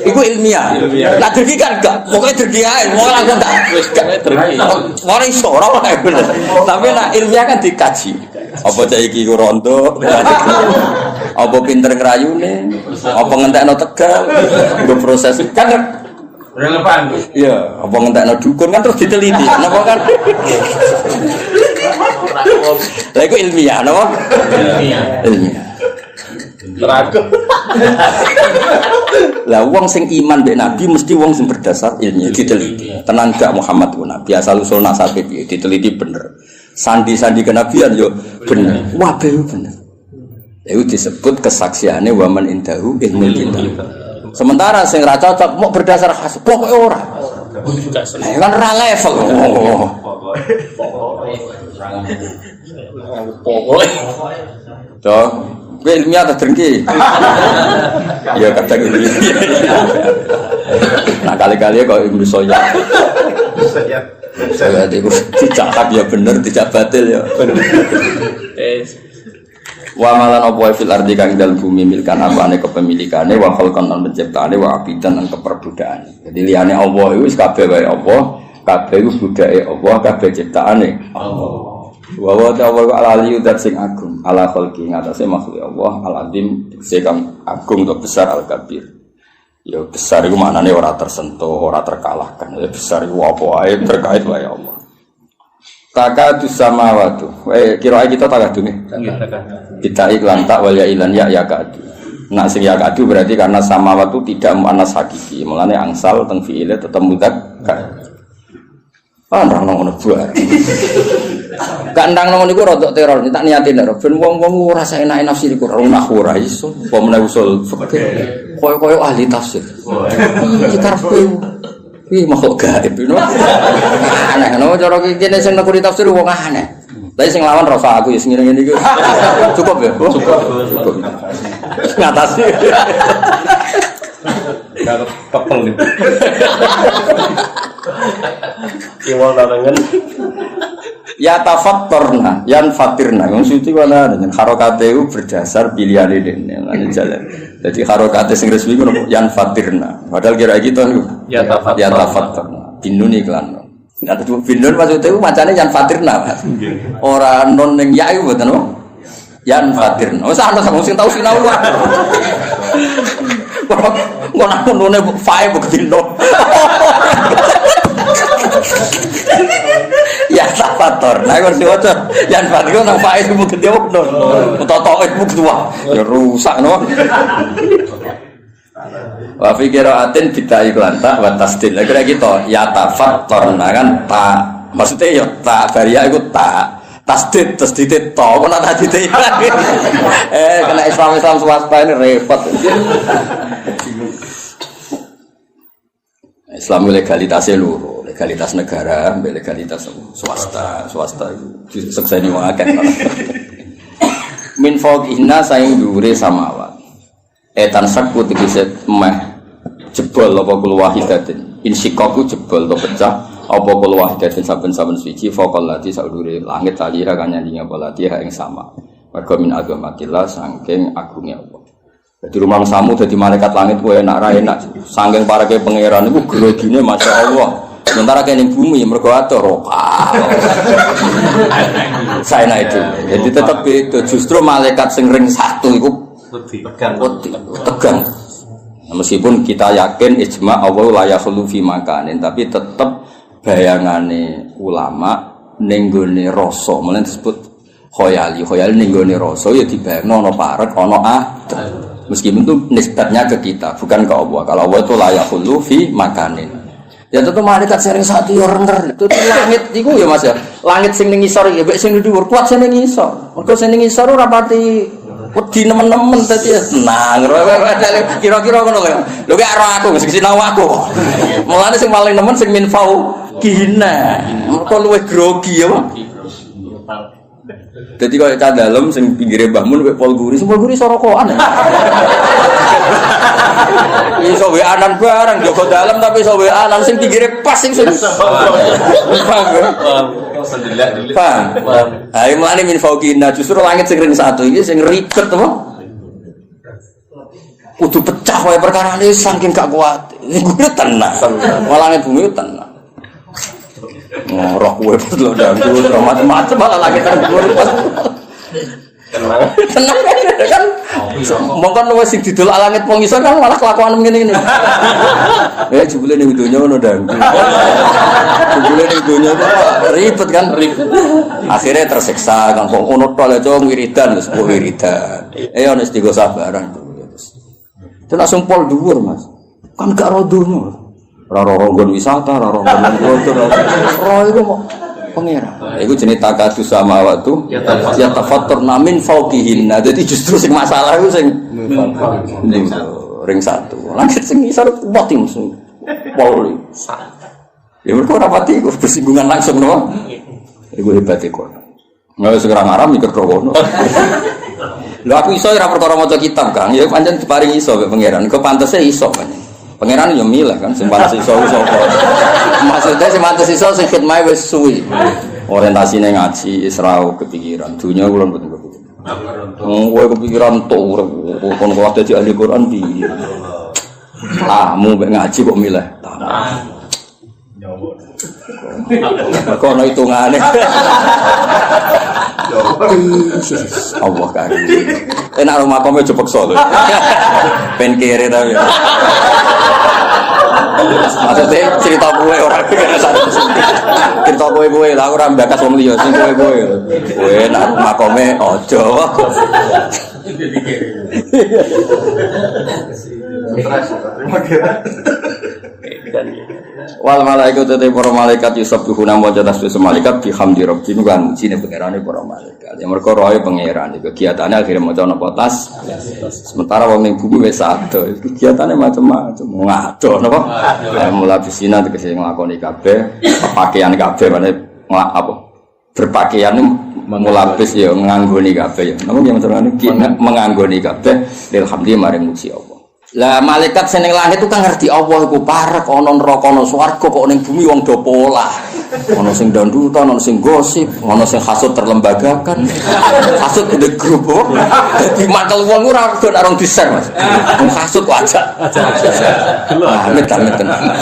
Iku ilmiah. Lah dergi kan enggak, pokoke dergi ae, ora langsung tak wis gak dergi. Ora iso ora bener. Tapi nek ilmiah kan dikaji. Apa cah iki ku rondo? Apa pinter ngrayune? Apa ngentekno tegal? Nggo proses kan relevan. Iya, apa ngentekno dukun kan terus diteliti. Napa kan? Lah iku ilmiah napa? Ilmiah. Teraku. Lah wong sing iman mbek Nabi mesti wong sing berdasar ilmiah diteliti. Tenan gak Muhammad ku Nabi asal usul nasabe piye diteliti bener. Sandi-sandi kenabian yo bener. Wabe yo bener. Itu disebut kesaksiannya waman indahu ilmu kita. Sementara sing ra cocok mau berdasar khas pokoke ora. Kan ra level. Pokoke. Toh Kowe ilmiah ta drengki. Ya kadang ini. Nah kali-kali kok Ibnu Soyad. Saya itu dicakap ya bener, tidak batil ya. Wa malan apa fil ardi kang dalem bumi milkan apane kepemilikane wa khalqan lan penciptaane wa abidan lan keperbudaane. Jadi liyane Allah iku wis kabeh wae apa, kabeh iku budake Allah, kabeh ciptaane Allah. Wa wa ta'ala al-aliyyu dzat sing agung, ala khalqi ngatasé makhluk Allah, al-azim sing agung atau besar al-kabir. Ya besar iku maknane ora tersentuh, ora terkalahkan. Ya besar iku apa wae terkait wae Allah. Takadu samawatu. Kira kita takadu nih. Kita iklan tak wal ya ilan ya kadu. Nak sing ya kadu berarti karena samawatu tidak muannas hakiki. Mulane angsal teng fiile tetep mudzakkar. Andang ngono buat. Kandang ngono niku rodok teror, tak niatin nek ben wong-wong ora saenake nafsi niku ora ora iso. Apa meneh usul fikih. Koyo-koyo ahli tafsir. Kita wih makhluk gaib itu aneh, no cara kene sing nekuri tafsir wong aneh. Tapi sing lawan rasa aku ya sing ngene iki. Cukup ya? Cukup. Ngatasi. Enggak pepel nih. Kiwal tangan. Ya tafattorna, yan fatirna. Wong suci ana dengan harokate itu berdasar pilihane dene lan jalan. Jadi harokate sing resmi ngono yan fatirna. Padahal kira gitu niku. Ya tafattorna. Binun iklan. Nek tuh binun maksudnya itu macane yan fatirna. Ora non ning ya iku mboten apa? Yan fatirna. Wis ana sing tau sinau lu. Ngono none fae buktindo. Ya tafator, nah kalau siapa yang baru nang faiz mungkin dia benar, atau itu mungkin tua, ya rusak no. Wa fikiraatin kita iklan tak batas til, kira gitu. Ya tafator, nah kan tak, maksudnya ya tak baria itu tak. Tasdid to, kok nak tasdid kena Islam swasta ini repot. Islam legalitasnya luruh, legalitas negara, legalitas swasta itu sekseni wong akeh. Min fawqihna saing dhuwure samawat. Etan sakku tegese meh jebol apa kul wahidatin. Insikaku jebol to pecah apa kul wahidatin saben-saben suci faqal lati saudure langit talira kan nyandinge apa lati ing sama. Mergo min agamatillah saking agunge Allah. Jadi rumah samu jadi malaikat langit gue enak ra enak. Saking parake pangeran iku grogine masyaallah. Sementara kene bumi mergo atur rokal. Saya itu. Jadi tetap itu justru malaikat sing ring satu iku tegang. Nah, meskipun kita yakin ijma Allah la yakhlu fi makanin tapi tetap bayangane ulama ning gone rasa. Mulane disebut khoyali ning gone rasa ya dibayangno ana parek ana adem. Meskipun itu nisbatnya ke kita, bukan ke Allah. Kalau Allah itu layak hulu fi makanin. Ya tentu malaikat sering satu ya rendah. Itu langit itu ya mas ya. Langit sing ning ngisor ya, sing di dhuwur kuat sing ning ngisor. Mergo sing ning ngisor ora pati wedi nemen-nemen dadi senang. Kira-kira ngono kaya. Lho gak ora aku mesti sinau aku. Mulane sing paling nemen sing minfau kihina. Mergo luwih grogi ya. Jadi kalau cah dalam sing pinggire Mbah Mun Pol Guri sorokokan. Iso weanan barang Joko dalam tapi iso weanan sing pinggire pas sing paham. Ayo mlane min fauqina justru langit sing ring satu iki sing ribet apa? Kudu pecah wae perkarane saking gak kuat. Iku tenang. Langit bumi tenang. Roh kowe lho dangdut macam-macam malah lagi tergurur. Tenang kan. Mongkon wis sing didol langit wong isor kan malah kelakuan ngene-ngene. Ya jebule ning donya ngono dangdut. Jebule ning donya ribet kan ribet. Akhirnya tersiksa kan kok ngono tok lho wiridan wis wiridan. Ono istigo sabaran. Itu langsung pol dhuwur Mas. Kan gak rodono. Roro-roro wisata, roro-roro kotor, roro itu mau pengira. Itu jenis takadus sama waktu. Ya tafatur namin fauqihinna. Jadi justru sing masalah itu sing ring satu. Langit sing isor poti musuh. Poli. Ya mereka rapati itu bersinggungan langsung no. Itu hebat itu. Nggak segera marah mikir krono. Lho aku iso ora perkara maca kitab, Kang. Ya pancen diparingi iso mek pangeran. Kok pantese iso pancen. Pangeran yo milih kan sing pantes iso sapa. Maksudnya sing pantes iso sing khidmah wis suwi. Orientasine ngaji Isra kepikiran. Dunya kula mboten kepikiran. Kowe kepikiran to urip kon kok dadi ahli Quran piye. Tamu mek ngaji kok milih. Kok ono hitungane. Allah karim. Enak rumah kome aja peksa lho. Ben kere ta ya. Maksudnya cerita kowe ora cerita kowe lah ora mbakas wong liya sing kowe. Kowe nak makome aja. Wal malaikat te para malaikat yusabbihuna wa tasbih malaikat bihamdi rabbihim kan mujine pangerane para malaikat. Ya mergo roe pangeran iki kegiatane akhire maca napa tas. Sementara wong ning bumi wis ado, kegiatane macam-macam. Ngado napa? Mulabisina tegese nglakoni kabeh, pakaian kabeh mane apa? Berpakaian mulabis ya nganggoni kabeh ya. Napa ya maturane menganggoni kabeh alhamdulillah maring muji Allah. Lah malaikat seneng langit itu kan ngerti Allah iku parek ana neraka ana swarga kok ning bumi wong do pola. Ana sing dandutan, ana sing gosip, ana sing hasud terlembagakan. Hasud di grup. Dadi mantel wong ora do arung di-share, Mas. Hasud wajak. Amit tenan.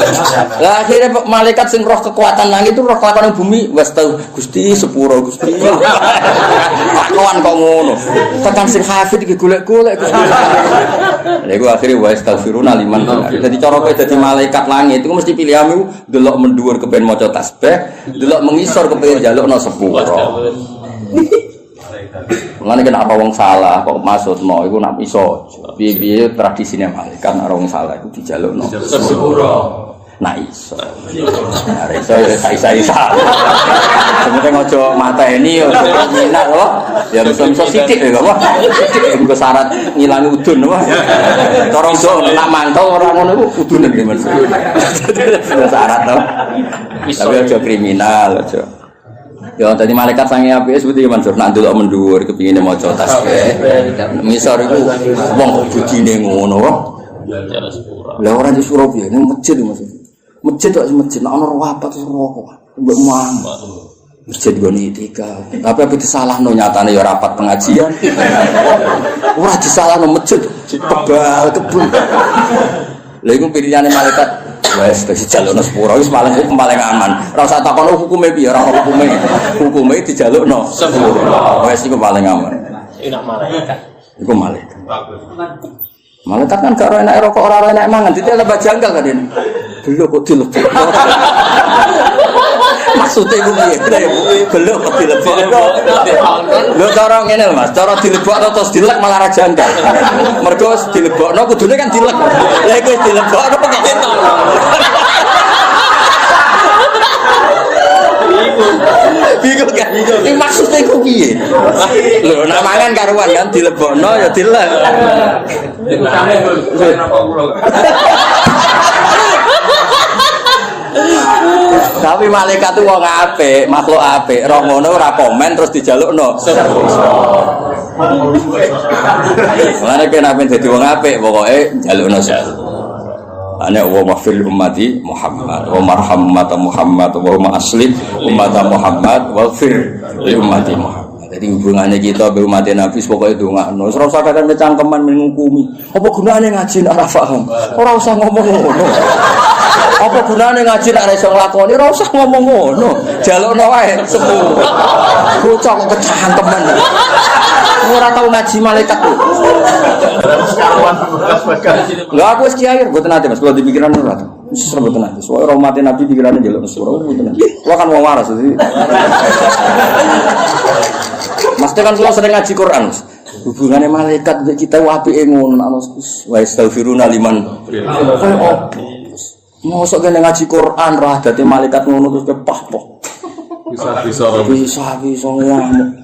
Lah akhire malaikat sing roh kekuatan langit itu roh kekuatan bumi wis tau Gusti sepuro Gusti. Pakoan kok ngono. Tekan sing hafid iki golek-golek Gusti. Lha iku akhire wa astaghfiruna liman. Dadi cara kowe dadi malaikat langit itu mesti pilihanmu delok mendhuwur kepen maca tasbih, delok mengisor kepen njalukna sepuro. Mulane kena apa wong salah kok maksudno iku nak iso. Piye-piye tradisine malaikat nek wong salah iku dijalukno sepuro. Nah iso. Nah iso ya isa. Sebenarnya ngojo mateni yo minat loh. Ya bisa sithik ya apa? Sithik syarat ngilangi udun apa? Cara iso nak mantau ora ngono iku udune iki Mas. Syarat to. Tapi aja kriminal aja. Ya tadi malaikat sange apik seperti Mansur nak ndelok mendhuwur kepingine maca tasbih. Ngisor iku wong kok budine ngono kok. Lah ora di Surabaya ning masjid maksud. Masjid kok masjid nek ana rapat terus rokok. Mbok mang. Masjid gone etika. Tapi apa disalahno nyatane ya rapat pengajian. Ora disalahno masjid kebal kebun. Lha iku pilihane malaikat. Wes wis dijalukno sepuro wis paling aman. Ora usah takon hukume piye, ora hukume. Hukume dijalukno sepuro. Wes iku paling aman. Enak malaikat. Iku malaikat. Malaikat kan gak enak rokok ora enak mangan, dite lebah janggal kan ini. Belok kok dilebok. Maksudnya iku piye? Belok kok dilebok. Lho cara ngene lho Mas, cara dilebok terus dilek malah ra janggal. Mergo dilebokno kudune kan dilek. Lah iku dilebokno kok ketok. Bingung kan? Ini maksudnya itu piye? Lho, nak mangan karuan kan dilebokno ya dilek. Tapi malaikat itu wong apik, makhluk apik. Roh ngono ora komen terus dijalukno. Mulane kena ben dadi wong apik pokoke njalukno sepuro. Ana wa mafil ummati Muhammad wa marham umat Muhammad wa asli umat Muhammad wa fir li ummati Muhammad. Jadi hubungannya kita be umat Nabi pokoke ndongakno. Ora usah kadang cangkeman ngukumi. Apa gunane ngaji nek ora paham? Ora usah ngomong ngono. Apa gunane ngaji nek ora iso nglakoni? Ora usah ngomong ngono. Jalukno wae sepuro. Bocah kok kecangkeman. Ora tau ngaji malaikat tuh. Lah aku wis kiai mboten ate Mas, kalau dipikiran ora. Wis mboten ate. Soale rahmate Nabi pikirane njaluk sepuro mboten ate. Kuwi kan wong waras jadi. Mas kan kula sering ngaji Quran. Hubungannya malaikat mbek kita apike ngono ana wa astaghfiruna liman. Mosok kene ngaji Quran ra dadi malaikat ngono terus kepah-pah. Bisa ngamuk.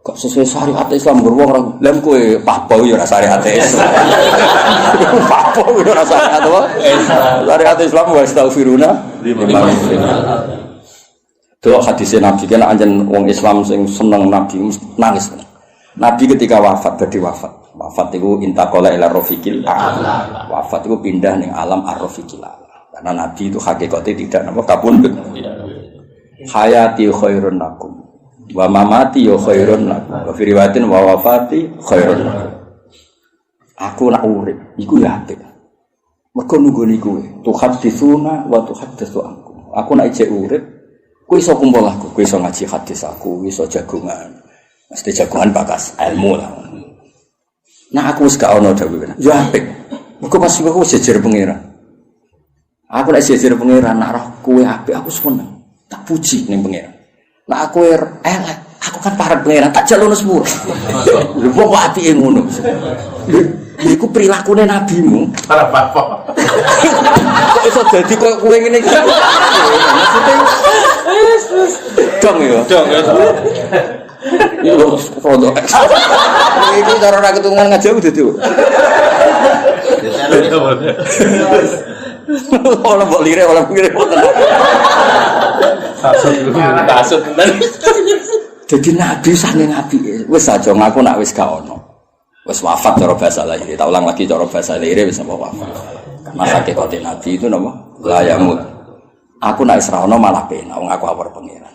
Kok sesuai syariat Islam beruang orang lem kue pahbau ya syariat Islam. Pahbau ya syariat apa? Syariat Islam wa astaghfiruna liman. Delok hadis Nabi kan anjen wong Islam sing seneng Nabi nangis. Nabi ketika wafat itu intaqala ila rafiqil a'la. Wafat itu pindah ning alam ar-rafiqil a'la. Karena Nabi itu hakikatnya tidak kapundhut. Hayati khairun lakum wa mamati ya khairun lakum. Wa fi riwayatin wa wafati khairun lakum. Aku nak urip iku ya apik. Mergo nunggoni kowe. Tuhaditsuna wa tuhaddatsu ankum. Aku nak ijek urip, kowe iso kumpul aku, kowe iso ngaji hadis aku, iso jagongan. Mesti jagongan bakas ilmu lah. Nah aku wis gak ono dawuh. Ya apik. Mergo pas aku jejer pangeran. Aku nek jejer pangeran nak roh kowe apik aku seneng. Tak puji ning pangeran. Nak aku elek, aku kan parek pangeran tak jalono sepur. Lho kok apike ngono. Iku prilakune nabimu. Para bapak. Kok iso dadi koyo kowe ngene iki. Maksudnya dong ya. Dong ya. Yo foto. Iki cara ra ketungan ngajak dadi. Ora mbok lire ora pikir boten. Kasut tenan. Dadi nabi saking apike. Wis aja ngaku nak wis gak ono. Wis wafat cara bahasa lahir. Tak ulang lagi cara bahasa lahir wis wafat. Karena hakikate nabi itu napa? La yamut. Aku nek isra ono malah penak wong aku awar pangeran.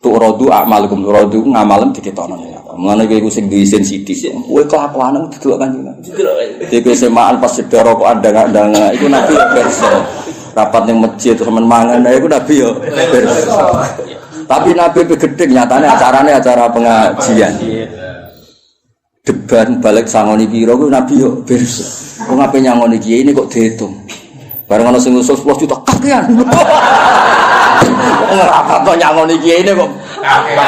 Tu'radu a'malukum tu'radu ngamalem diketono. Mulane kowe iku sing diisin sithik. Kowe kelakuane didelok kanjeng. Iku semaan pas sedara kok andang-andang iku nabi ya perso. Rapat ning masjid temen mangan iku nabi ya perso. Tapi nabi gedhe nyatane acarane acara pengajian. Deban balik sangoni piro ku nabi yo berso. Wong ape nyangoni kiye ini kok diitung. Bareng ana sing usul 10 juta kakean. Ora kok nyangoni kiye ini kok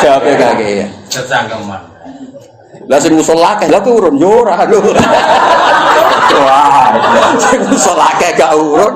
jawabe kakean. Kecangkeman. Lah sing usul akeh lha ku urun yo ora lho. Wah, sing usul akeh gak urun.